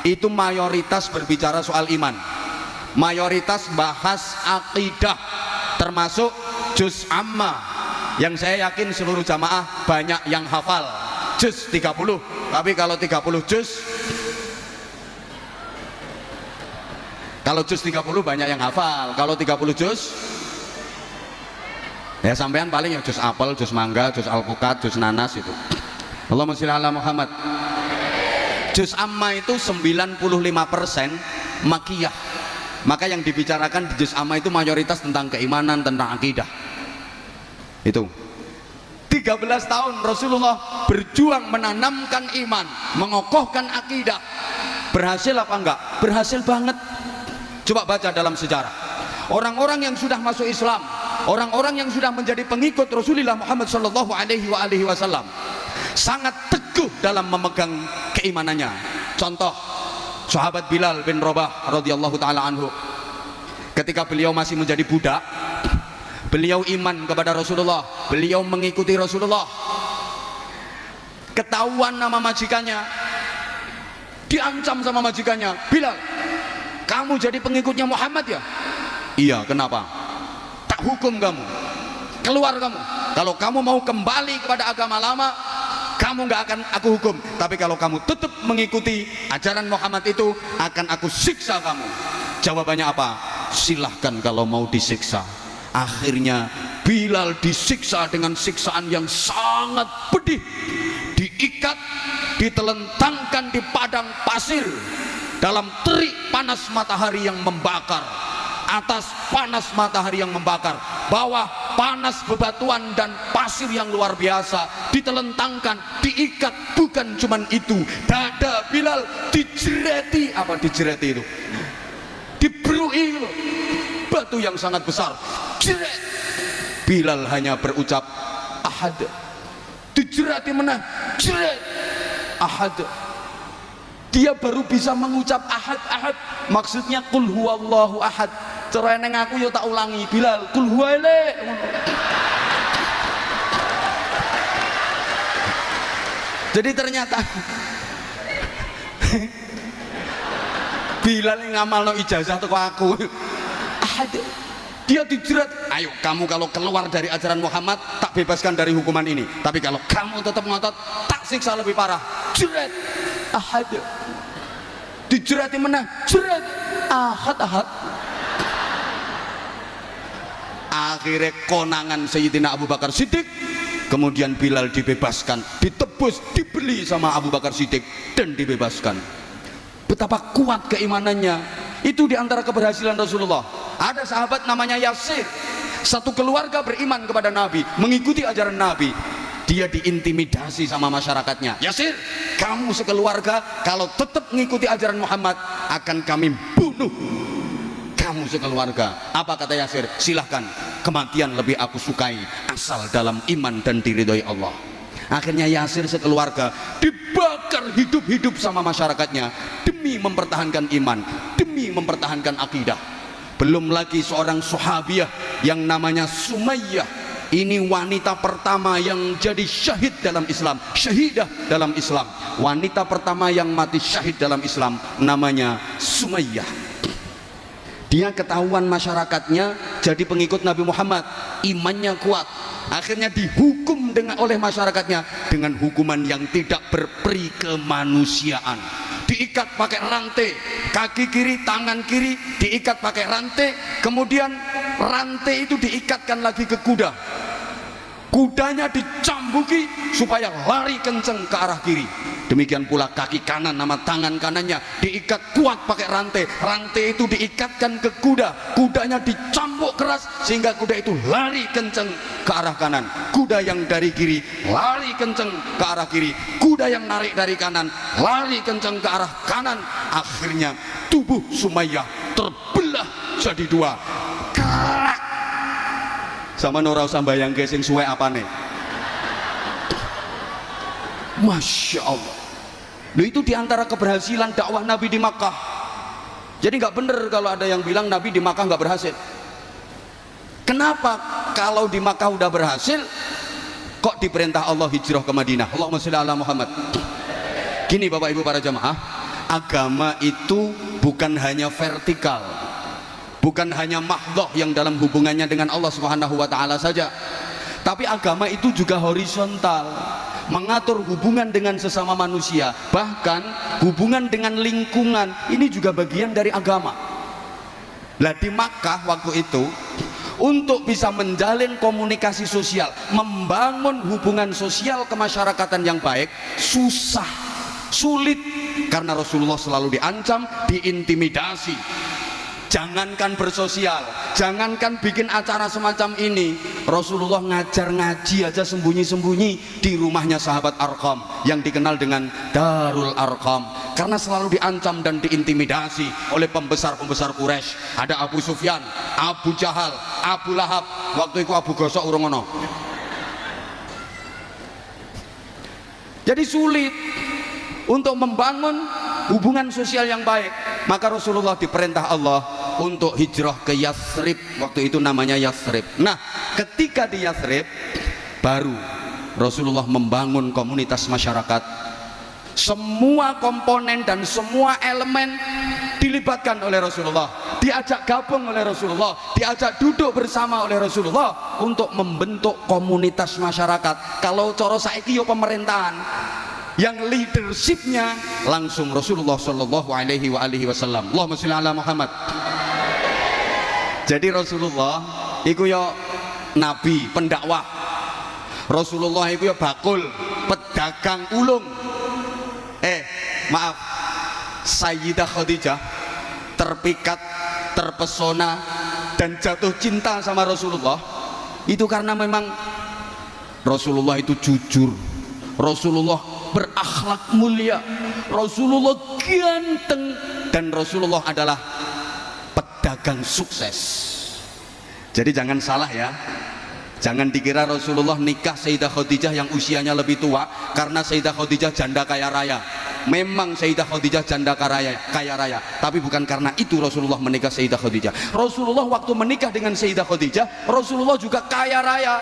itu mayoritas berbicara soal iman, mayoritas bahas akidah, termasuk juz amma yang saya yakin seluruh jamaah banyak yang hafal, juz 30. Tapi kalau 30 juz, kalau juz 30 banyak yang hafal. Kalau 30 juz ya sampean paling ya juz apel, juz mangga, juz alpukat, juz nanas itu. Allahumma sholli ala Muhammad. Juz amma itu 95% makiyah. Maka yang dibicarakan di juz amma itu mayoritas tentang keimanan, tentang akidah. Itu 13 tahun Rasulullah berjuang menanamkan iman, mengokohkan akidah. Berhasil apa enggak? Berhasil banget. Coba baca dalam sejarah. Orang-orang yang sudah masuk Islam, orang-orang yang sudah menjadi pengikut Rasulullah Muhammad sallallahu alaihi wasallam sangat teguh dalam memegang keimanannya. Contoh, Sahabat Bilal bin Rabah radhiyallahu taala anhu, ketika beliau masih menjadi budak, beliau iman kepada Rasulullah, beliau mengikuti Rasulullah. Ketahuan nama majikannya, diancam sama majikannya, Bilal, kamu jadi pengikutnya Muhammad ya? Iya, kenapa? Tak hukum kamu, keluar kamu. Kalau kamu mau kembali kepada agama lama, kamu gak akan aku hukum. Tapi kalau kamu tetap mengikuti ajaran Muhammad itu, akan aku siksa kamu. Jawabannya apa? Silahkan kalau mau disiksa. Akhirnya Bilal disiksa dengan siksaan yang sangat pedih. Diikat, ditelentangkan di padang pasir dalam terik panas matahari yang membakar. Atas panas matahari yang membakar, bawah panas bebatuan dan pasir yang luar biasa, ditelentangkan, diikat. Bukan cuman itu, dada Bilal dijereti. Apa dijereti itu? Diberui batu yang sangat besar, jeret. Bilal hanya berucap ahad. Dijerati menang, jeret, ahad. Dia baru bisa mengucap ahad, ahad. Maksudnya kul huwallahu ahad. Cara neng aku yo tak ulangi, Bilal, kul huwale. Jadi ternyata Bilal yang ngamalno ijazah teko aku. Ahad. Dia dijerat, ayo kamu kalau keluar dari ajaran Muhammad tak bebaskan dari hukuman ini. Tapi kalau kamu tetap ngotot, tak siksa lebih parah. Jerat, ahad. Dijerati menang, jerat, ahad, ahad. Akhirnya konangan Sayyidina Abu Bakar Siddiq. Kemudian Bilal dibebaskan, ditebus, dibeli sama Abu Bakar Siddiq dan dibebaskan. Betapa kuat keimanannya. Itu diantara keberhasilan Rasulullah. Ada sahabat namanya Yasir, satu keluarga beriman kepada Nabi, mengikuti ajaran Nabi. Dia diintimidasi sama masyarakatnya. Yasir, kamu sekeluarga kalau tetap mengikuti ajaran Muhammad akan kami bunuh kamu sekeluarga. Apa kata Yasir? Silahkan, kematian lebih aku sukai asal dalam iman dan diridhoi Allah. Akhirnya Yasir sekeluarga dibakar hidup-hidup sama masyarakatnya demi mempertahankan iman, demi mempertahankan akidah. Belum lagi seorang sahabiah yang namanya Sumayyah. Ini wanita pertama yang jadi syahid dalam Islam, syahidah dalam Islam. Wanita pertama yang mati syahid dalam Islam namanya Sumayyah. Dia ketahuan masyarakatnya jadi pengikut Nabi Muhammad, imannya kuat. Akhirnya dihukum oleh masyarakatnya dengan hukuman yang tidak berperi kemanusiaan. Diikat pakai rantai, kaki kiri, tangan kiri diikat pakai rantai. Kemudian rantai itu diikatkan lagi ke kuda. Kudanya dicambuki supaya lari kenceng ke arah kiri. Demikian pula kaki kanan sama tangan kanannya diikat kuat pakai rantai. Rantai itu diikatkan ke kuda. Kudanya dicambuk keras sehingga kuda itu lari kenceng ke arah kanan. Kuda yang dari kiri lari kenceng ke arah kiri. Kuda yang narik dari kanan lari kenceng ke arah kanan. Akhirnya tubuh Sumayyah terbelah jadi dua. Kerak. Sama ora usah bayangke sing suwe apane. Masya Allah. Loh, itu diantara keberhasilan dakwah Nabi di Makkah. Jadi nggak bener kalau ada yang bilang Nabi di Makkah nggak berhasil. Kenapa kalau di Makkah udah berhasil, kok diperintah Allah hijrah ke Madinah? Allahumma sholli ala Muhammad. Gini Bapak Ibu para jamaah, agama itu bukan hanya vertikal, bukan hanya mahdhah yang dalam hubungannya dengan Allah Subhanahu wa taala saja, tapi agama itu juga horizontal, mengatur hubungan dengan sesama manusia, bahkan hubungan dengan lingkungan. Ini juga bagian dari agama. Lah di Makkah waktu itu, untuk bisa menjalin komunikasi sosial, membangun hubungan sosial kemasyarakatan yang baik, susah, sulit, karena Rasulullah selalu diancam, diintimidasi. Jangankan bersosial, jangankan bikin acara semacam ini, Rasulullah ngajar ngaji aja sembunyi-sembunyi di rumahnya sahabat Arqam yang dikenal dengan Darul Arqam, karena selalu diancam dan diintimidasi oleh pembesar-pembesar Quraisy. Ada Abu Sufyan, Abu Jahal, Abu Lahab, waktu itu Abu Gosok urung ono. Jadi sulit untuk membangun hubungan sosial yang baik. Maka Rasulullah diperintah Allah untuk hijrah ke Yathrib, waktu itu namanya Yathrib. Nah, ketika di Yathrib baru Rasulullah membangun komunitas masyarakat. Semua komponen dan semua elemen dilibatkan oleh Rasulullah, diajak gabung oleh Rasulullah, diajak duduk bersama oleh Rasulullah untuk membentuk komunitas masyarakat. Kalau coro saiki yo pemerintahan, yang leadershipnya langsung Rasulullah Shallallahu Alaihi Wasallam. Allahumma sholli ala Muhammad. Jadi Rasulullah iku yo nabi, pendakwah. Rasulullah iku yo bakul, pedagang ulung. Maaf, Sayyidah Khadijah terpikat, terpesona dan jatuh cinta sama Rasulullah itu karena memang Rasulullah itu jujur, Rasulullah berakhlak mulia, Rasulullah ganteng, dan Rasulullah adalah pedagang sukses. Jadi jangan salah ya, jangan dikira Rasulullah nikah Sayyidah Khadijah yang usianya lebih tua karena Sayyidah Khadijah janda kaya raya. Memang Sayyidah Khadijah janda kaya raya, tapi bukan karena itu Rasulullah menikah Sayyidah Khadijah. Rasulullah waktu menikah dengan Sayyidah Khadijah, Rasulullah juga kaya raya.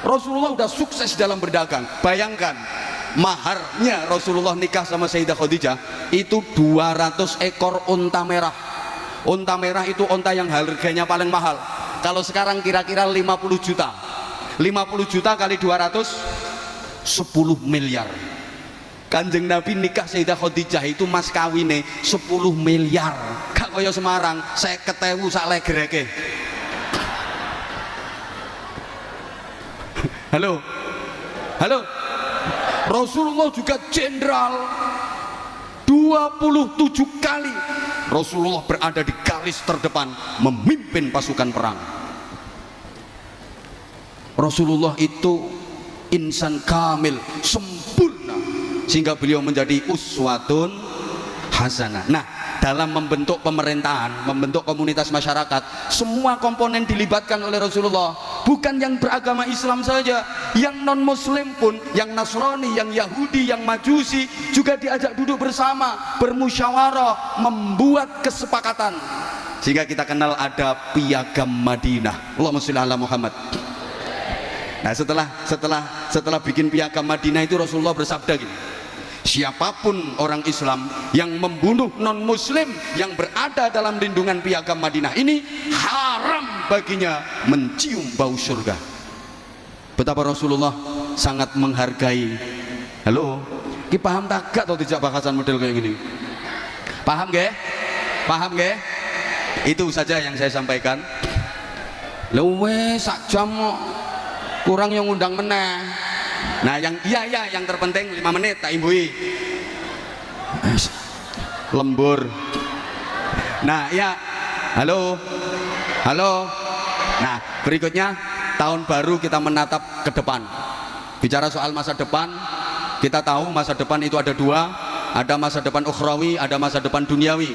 Rasulullah udah sukses dalam berdagang. Bayangkan, maharnya Rasulullah nikah sama Sayyidah Khadijah itu 200 ekor unta merah. Unta merah itu unta yang harganya paling mahal. Kalau sekarang kira-kira 50 juta. 50 juta kali 200, 10 miliar. Kanjeng Nabi nikah Sayyidah Khadijah itu mas kawine 10 miliar. Gak kaya Semarang, 50.000 sak legereke. Halo. Halo. Rasulullah juga jenderal. 27 kali Rasulullah berada di garis terdepan memimpin pasukan perang. Rasulullah itu insan kamil, sempurna, sehingga beliau menjadi uswatun hasanah. Nah, dalam membentuk pemerintahan, membentuk komunitas masyarakat, semua komponen dilibatkan oleh Rasulullah. Bukan yang beragama Islam saja, yang non muslim pun, yang Nasrani, yang Yahudi, yang Majusi juga diajak duduk bersama, bermusyawarah, membuat kesepakatan, sehingga kita kenal ada Piagam Madinah. Allahumma sholli ala Muhammad. Nah, setelah bikin Piagam Madinah itu Rasulullah bersabda gini, siapapun orang Islam yang membunuh non muslim yang berada dalam lindungan Piagam Madinah ini, haram baginya mencium bau surga. Betapa Rasulullah sangat menghargai. Halo, ki paham tak gak atau tidak bahasan model kayak gini? Paham gak? Paham gak? Itu saja yang saya sampaikan. Luwe sak jam kurang yang undang meneh. Nah, yang yang terpenting 5 menit tak imbui. Lembur. Nah, ya. Halo. Halo. Nah, berikutnya tahun baru kita menatap ke depan. Bicara soal masa depan, kita tahu masa depan itu ada dua, ada masa depan ukhrawi, ada masa depan duniawi.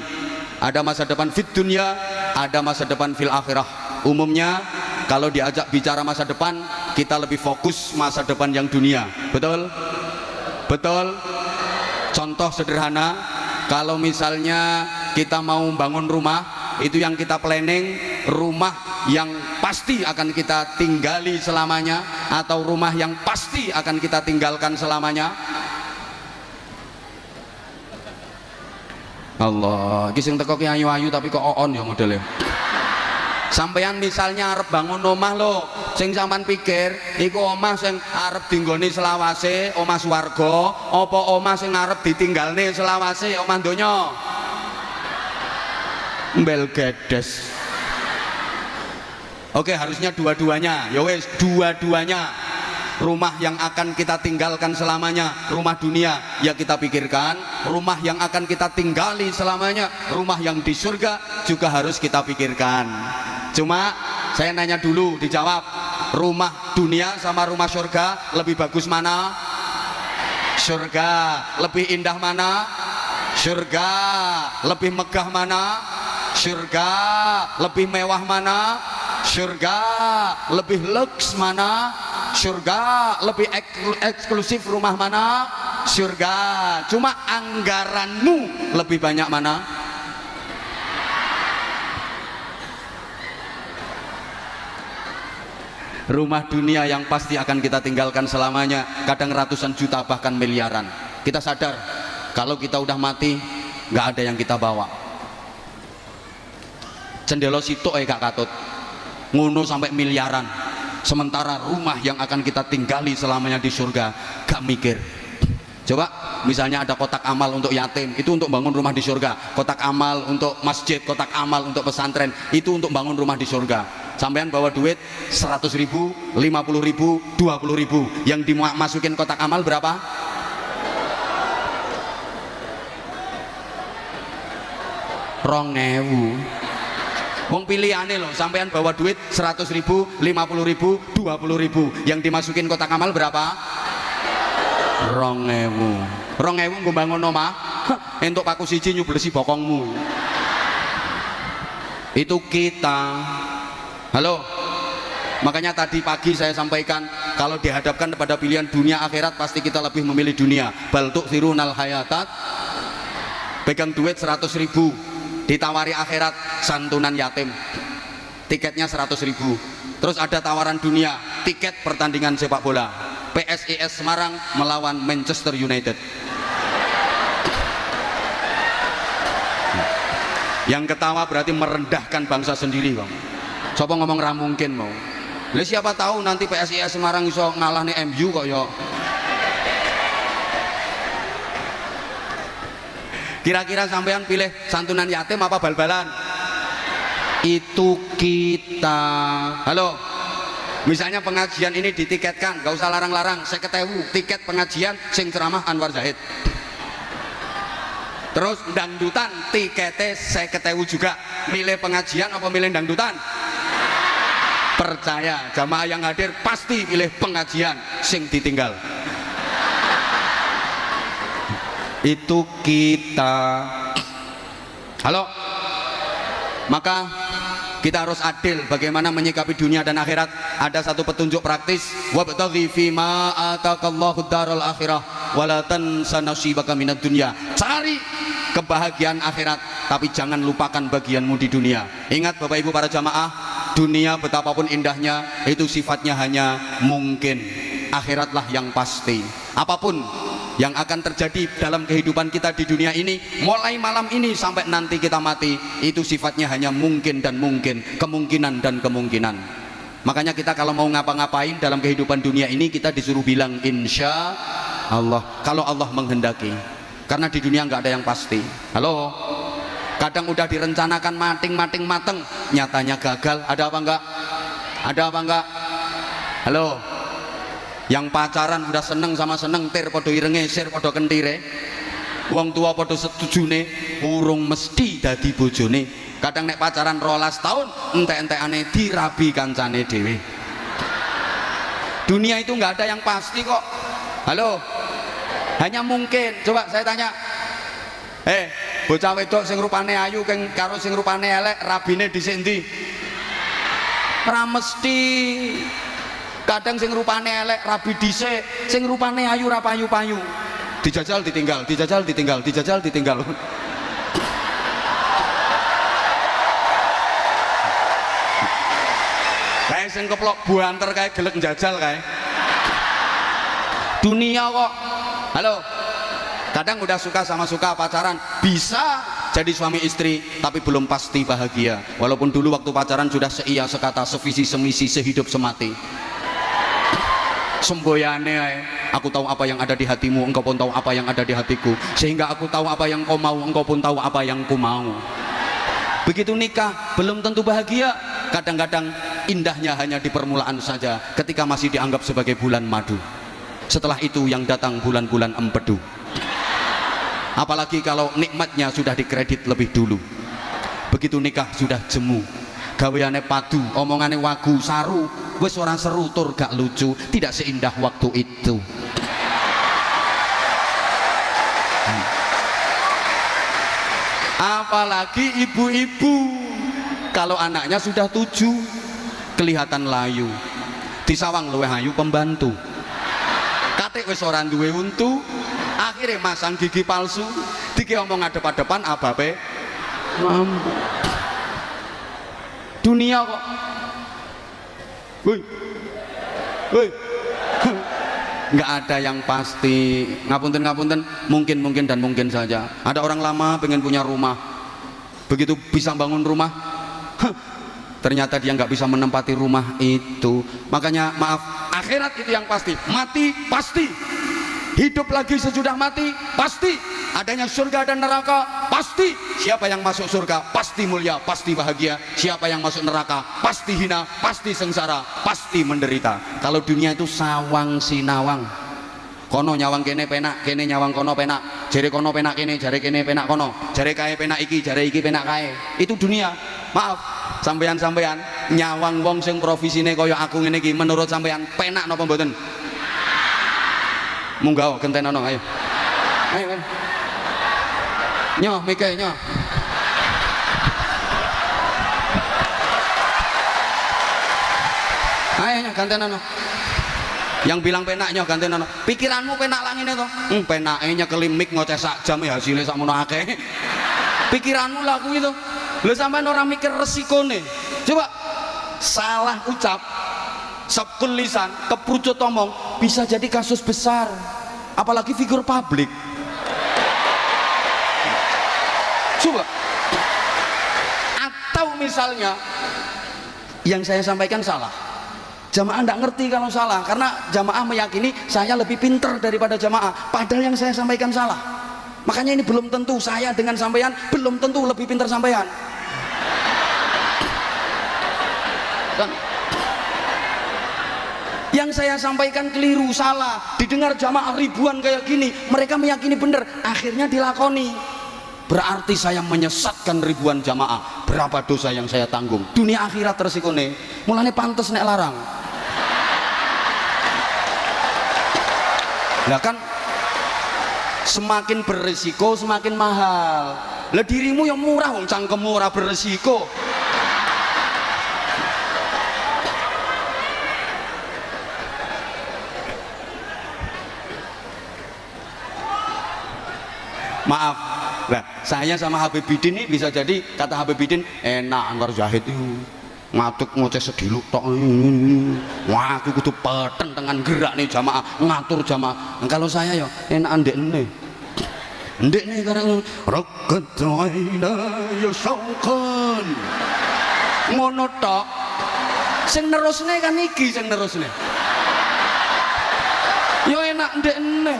Ada masa depan fit dunia, ada masa depan fil akhirah. Umumnya kalau diajak bicara masa depan, kita lebih fokus masa depan yang dunia. Betul? Betul? Contoh sederhana, kalau misalnya kita mau bangun rumah, itu yang kita planning rumah yang pasti akan kita tinggali selamanya, atau rumah yang pasti akan kita tinggalkan selamanya. Allah, kisah teko ki ayu-ayu tapi kok on ya modelnya. Sampeyan misalnya arep bangun omah lo, sing sampean pikir iku omah sing arep dinggoni selawase, omah swarga, apa omah sing arep ditinggalne selawase, omah donya? Mbel gedes. Oke, harusnya dua-duanya. Ya wes, dua-duanya. Rumah yang akan kita tinggalkan selamanya, rumah dunia, ya kita pikirkan. Rumah yang akan kita tinggali selamanya, rumah yang di surga, juga harus kita pikirkan. Cuma saya nanya dulu, dijawab, rumah dunia sama rumah surga lebih bagus mana? Surga. Lebih indah mana? Surga. Lebih megah mana? Surga. Lebih mewah mana? Surga. Lebih lux mana? Surga. Lebih eksklusif rumah mana? Surga. Cuma anggaranmu lebih banyak mana? Rumah dunia yang pasti akan kita tinggalkan selamanya, kadang ratusan juta bahkan miliaran. Kita sadar kalau kita udah mati nggak ada yang kita bawa. Cendelo situ gak katut ngono sampai miliaran, sementara rumah yang akan kita tinggali selamanya di surga gak mikir. Coba misalnya ada kotak amal untuk yatim, itu untuk bangun rumah di surga. Kotak amal untuk masjid, kotak amal untuk pesantren, itu untuk bangun rumah di surga. Sampean bawa duit 100.000, 50.000, 20.000, yang dimasukin kotak amal berapa? Rongewu. Wong pilihane loh, sampean bawa duit 100.000, 50.000, 20.000, yang dimasukin kotak amal berapa? Rongewu. Gue bangun omah, entuk paku siji nyublesi bokongmu. Itu kita. Halo. Makanya tadi pagi saya sampaikan, kalau dihadapkan pada pilihan dunia akhirat, pasti kita lebih memilih dunia. Bal tu'thirunal hayatat. Pegang duit 100.000, ditawari akhirat santunan yatim, tiketnya 100.000. Terus ada tawaran dunia, tiket pertandingan sepak bola, PSIS Semarang melawan Manchester United. Yang ketawa berarti merendahkan bangsa sendiri, Bang. Coba ngomong ra mungkin mau. Lah siapa tahu nanti PSIS Semarang iso ngalah nih MU kok ya. Kira-kira sampean pilih santunan yatim apa bal-balan? Itu kita. Halo. Misalnya pengajian ini ditiketkan, gak usah larang-larang, 50.000 tiket pengajian sing ceramah Anwar Zahid. Terus dangdutan tiketnya 50.000 juga. Milih pengajian apa milih dangdutan? Percaya, jamaah yang hadir pasti pilih pengajian sing ditinggal. Itu kita. Halo. Maka kita harus adil bagaimana menyikapi dunia dan akhirat. Ada satu petunjuk praktis, wabtaghi fima atakallahu daral akhirah wala tansa nasibaka minad dunya. Cari kebahagiaan akhirat, tapi jangan lupakan bagianmu di dunia. Ingat Bapak Ibu para jamaah, dunia betapapun indahnya itu sifatnya hanya mungkin. Akhiratlah yang pasti. Apapun yang akan terjadi dalam kehidupan kita di dunia ini, mulai malam ini sampai nanti kita mati, itu sifatnya hanya mungkin dan mungkin, kemungkinan dan kemungkinan. Makanya kita kalau mau ngapa-ngapain dalam kehidupan dunia ini, kita disuruh bilang insya Allah, kalau Allah menghendaki. Karena di dunia nggak ada yang pasti. Halo. Kadang udah direncanakan mating mateng, nyatanya gagal. Ada apa enggak? Ada apa enggak? Halo. Yang pacaran udah seneng sama seneng, tir podo irenge, sir podo kentire, wong tua podo setujune, urung mesti dadi bojone. Kadang nek pacaran 12 tahun, entek-entekane dirabi kancane dhewe. Dunia itu nggak ada yang pasti kok. Halo. Hanya mungkin. Coba saya tanya, bocah wedok sing rupane ayu karo sing rupane elek, rabine dhisik ndi? Ora mesti. Kadang sing rupane elek rabi dhisik, sing rupane ayu ra payu-payu. Dijajal ditinggal, dijajal ditinggal, dijajal ditinggal. Kayak sing keplok buanter kayak gelek njajal kayak. Dunia kok. Halo. Kadang udah suka sama suka pacaran, bisa jadi suami istri tapi belum pasti bahagia. Walaupun dulu waktu pacaran sudah seia sekata, sevisi semisi, sehidup semati. Semboyane aku tahu apa yang ada di hatimu, engkau pun tahu apa yang ada di hatiku, sehingga aku tahu apa yang kau mau, engkau pun tahu apa yang ku mau. Begitu nikah belum tentu bahagia. Kadang-kadang indahnya hanya di permulaan saja, ketika masih dianggap sebagai bulan madu. Setelah itu yang datang bulan-bulan empedu. Apalagi kalau nikmatnya sudah dikredit lebih dulu. Begitu nikah sudah jemu, gaweane padu, omongane wagu saru, wis ora seru tur gak lucu, tidak seindah waktu itu. Apalagi ibu-ibu, kalau anaknya sudah 7, kelihatan layu, disawang luwih ayu pembantu, katik wis ora duwe untu, akhirnya masang gigi palsu, diomong adep-adepan ababe dunia kok. Woi, woi, nggak ada yang pasti. Ngapunten, mungkin dan mungkin saja. Ada orang lama pengen punya rumah, begitu bisa bangun rumah, ternyata dia nggak bisa menempati rumah itu. Makanya maaf, akhirat itu yang pasti. Mati pasti, hidup lagi sesudah mati pasti, adanya surga dan neraka pasti. Siapa yang masuk surga pasti mulia, pasti bahagia. Siapa yang masuk neraka pasti hina, pasti sengsara, pasti menderita. Kalau dunia itu sawang sinawang, kono nyawang kene penak, kene nyawang kono penak, jare kono penak kene, jare kene penak kono, jare kae penak iki, jare iki penak kae. Itu dunia. Maaf, sampean nyawang wong sing profesine kaya aku ngene iki, menurut sampean penak napa mboten? Munggah gentenono, ayo. Ayo. Nyoh mikir nyoh. Ayo gantenono. Yang bilang penak nyoh gantenono. Pikiranmu penak lang ngene to. Penake nyekeli mik ngoceh sak jam ya hasilnya sakmono akeh. Pikiranmu lah kuwi to. Lho sampean ora mikir resikone. Coba salah ucap, sabkul lisan, keprucut omong bisa jadi kasus besar. Apalagi figur publik. Coba. Atau misalnya yang saya sampaikan salah, jamaah tidak ngerti kalau salah, karena jamaah meyakini saya lebih pinter daripada jamaah, padahal yang saya sampaikan salah. Makanya ini belum tentu saya dengan sampean belum tentu lebih pinter sampean kan? Yang saya sampaikan keliru, salah, didengar jamaah ribuan kayak gini, mereka meyakini benar, akhirnya dilakoni. Berarti saya menyesatkan ribuan jamaah. Berapa dosa yang saya tanggung? Dunia akhirat resikone, mulane pantes nek larang. Lah kan semakin berisiko semakin mahal. Lah dirimu yang murah, wong cangkemmu ora berisiko. Maaf, nah saya sama Habib Bidin ini bisa jadi, kata Habib Bidin, enak anggar jahit itu ngatuk ngoceh sediluk tok. Wah aku kudu peteng dengan gerak nih jamaah, ngatur jamaah. Nah, kalau saya ya enak ndek nih karena roket aina ya syauqan ngono tok. Sing nerusne kan iki, sing nerusne yo enak ndek nih.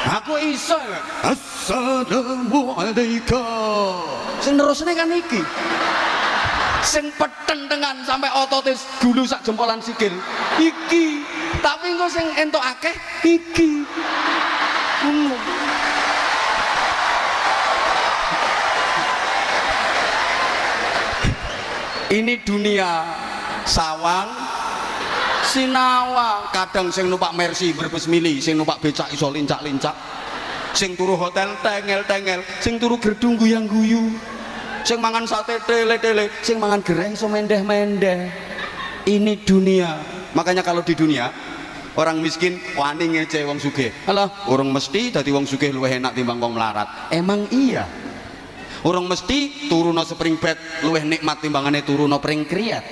Aku iso ya. Assalamualaikum. Sing nerusne kan iki. Sing peteng dengan sampai ototis dulu sak jempolan sikil. Iki. Tapi engko sing entuk akeh iki. Ini dunia sawang sinawang. Kadang sing numpak Mercy Brebes Mili, sing numpak becak iso lincak-lincak, sing turu hotel tengel-tengel, sing turu gedung guyang-guyu, sing mangan sate tele-tele, sing mangan gereng iso mendeh-mendeh. Ini dunia. Makanya kalau di dunia orang miskin wani ngece wong sugih. Alah, urung mesti dadi wong sugih luwih enak timbang wong melarat. Emang iya. Urung mesti turuno spring bed luwih nikmat timbangane turuno pring kriat.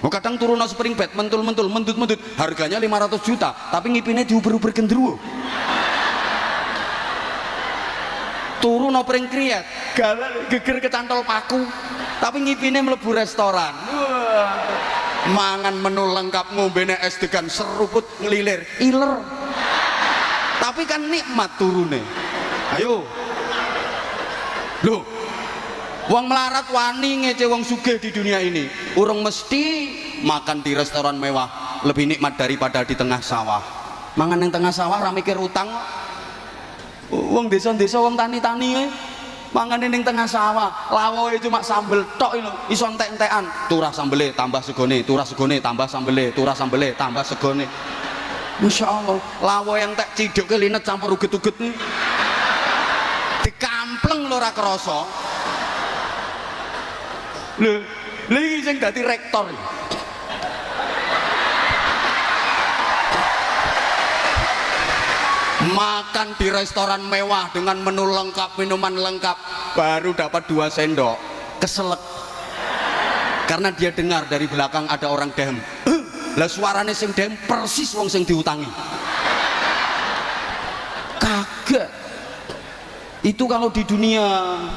Kadang turun spring bed mentul-mentul, mendut-mendut, harganya 500 juta, tapi ngipine diuber-uber gendruwo. Turun pring kriat, geger kecantol paku, tapi ngipine mlebu restoran. Wah, mangan menu lengkap, ngombene es degan seruput ngelilir, iler. Tapi kan nikmat turune. Ayo, loh. Wong melarat wani ngece wong sugih di dunia ini. Urung mesti makan di restoran mewah lebih nikmat daripada di tengah sawah. Mangan yang tengah sawah ora mikir utang. Wong desa-desa wong tani-tani mangan ning tengah sawah, lawoe cuma sambel tok lho, iso entek-entekan. Turah sambele tambah segone, turah segone tambah sambele, turah sambele tambah segone. Masya Allah, lawoe entek ciduk linet campur uget-uget nih. Dikampleng lho ora krasa. Lho iki sing dadi rektor. makan di restoran mewah dengan menu lengkap, minuman lengkap, baru dapat 2 sendok keselak karena dia dengar dari belakang ada orang dem. Lah suarane sing dem persis wong sing diutangi. Kaget. Itu kalau di dunia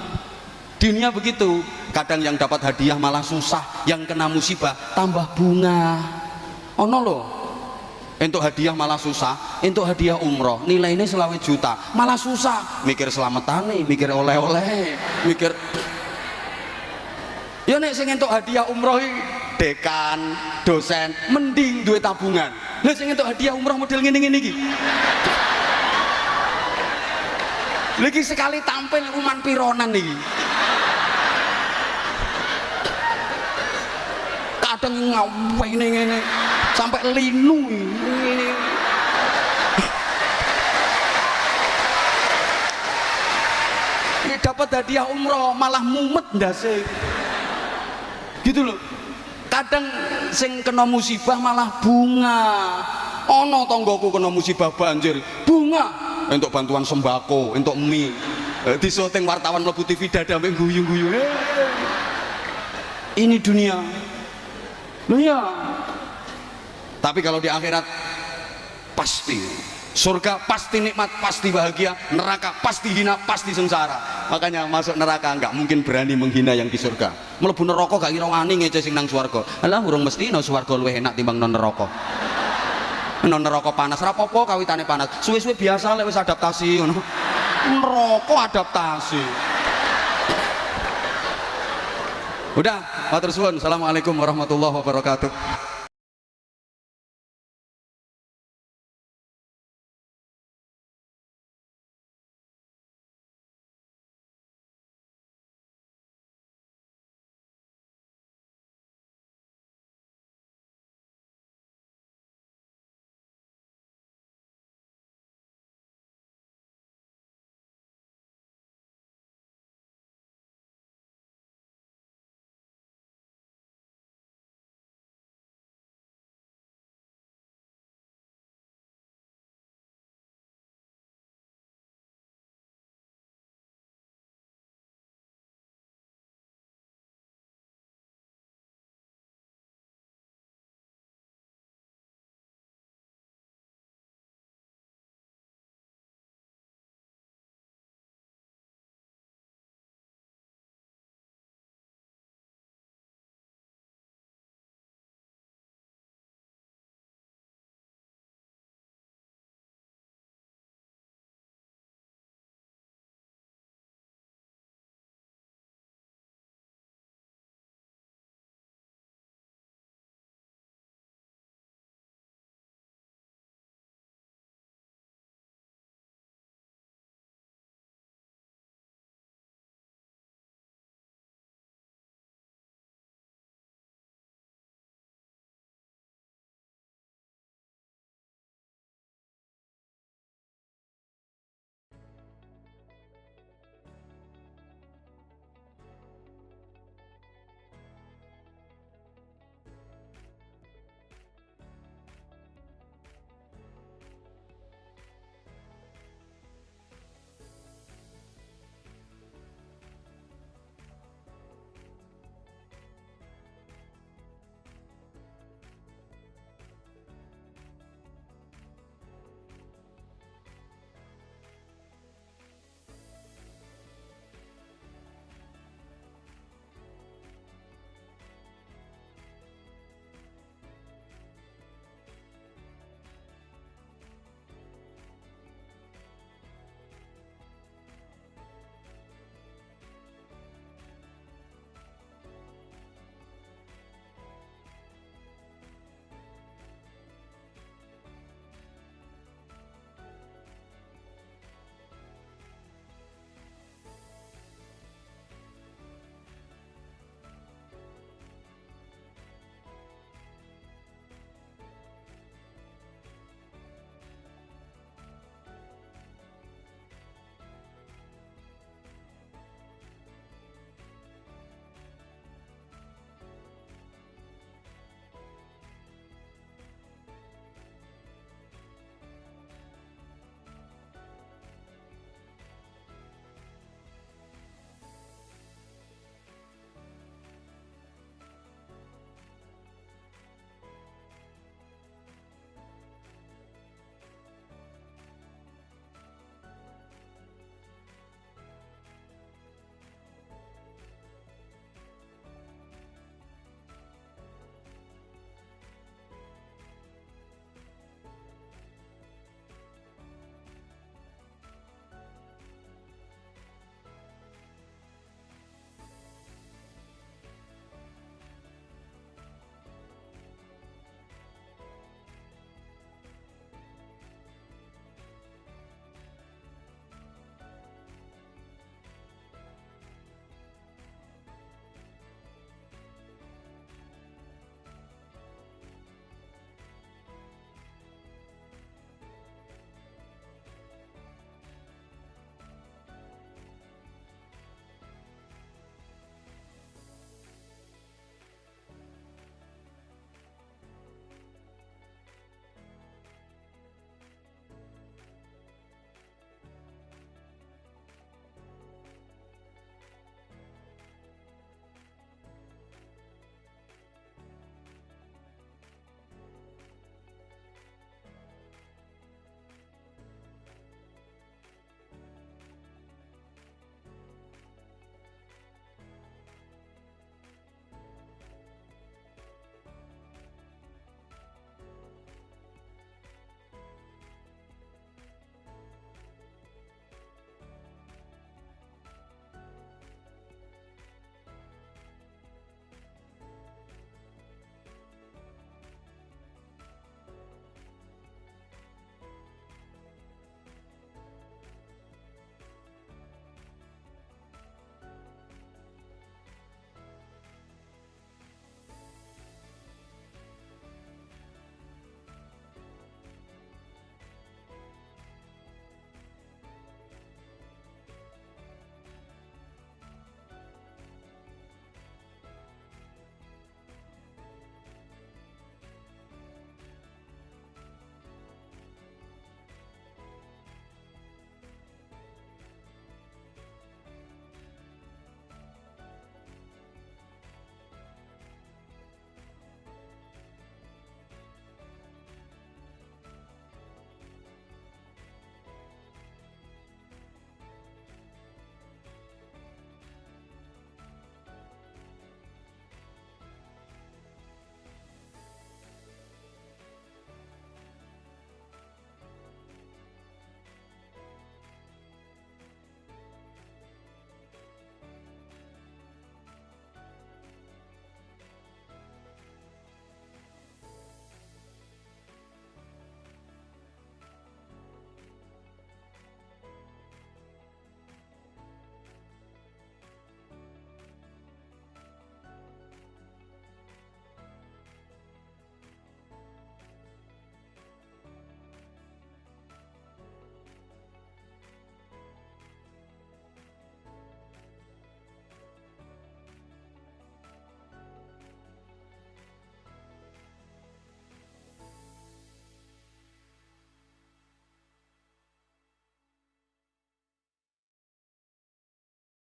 begitu. Kadang yang dapat hadiah malah susah, yang kena musibah tambah bunga. Ono loh, untuk hadiah malah susah, untuk hadiah umroh nilainya 20 juta malah susah, mikir selamatan nih, mikir oleh-oleh, mikir ya nek sing untuk hadiah umroh dekan, dosen, mending duit tabungan. Lah sing untuk hadiah umroh model ngene-ngene iki. Lagi sekali tampil uman pironan nih. Kadang ngawe ini sampai linu ini. Dapat hadiah umroh malah mumet ndase. Gitu loh. Kadang sing kena musibah malah bunga. Ono tonggoku kena musibah banjir, bunga untuk bantuan sembako, untuk mie. Disyuting wartawan mlebu TV dada mbek guyu-guyu. Ini dunia. Loh ya. Tapi kalau di akhirat pasti surga, pasti nikmat, pasti bahagia. Neraka pasti hina, pasti sengsara. Makanya masuk neraka nggak mungkin berani menghina yang di surga. Mlebu neraka gak kira wani ngece sing nang swarga. Alah urung mesti nang swarga luwih enak timbang nang neraka. Nang neraka panas ra apa-apa kawitane panas. Suwe-suwe biasa lek wis adaptasi ngono. Neraka adaptasi. Udah, matur suwun. Assalamualaikum warahmatullahi wabarakatuh.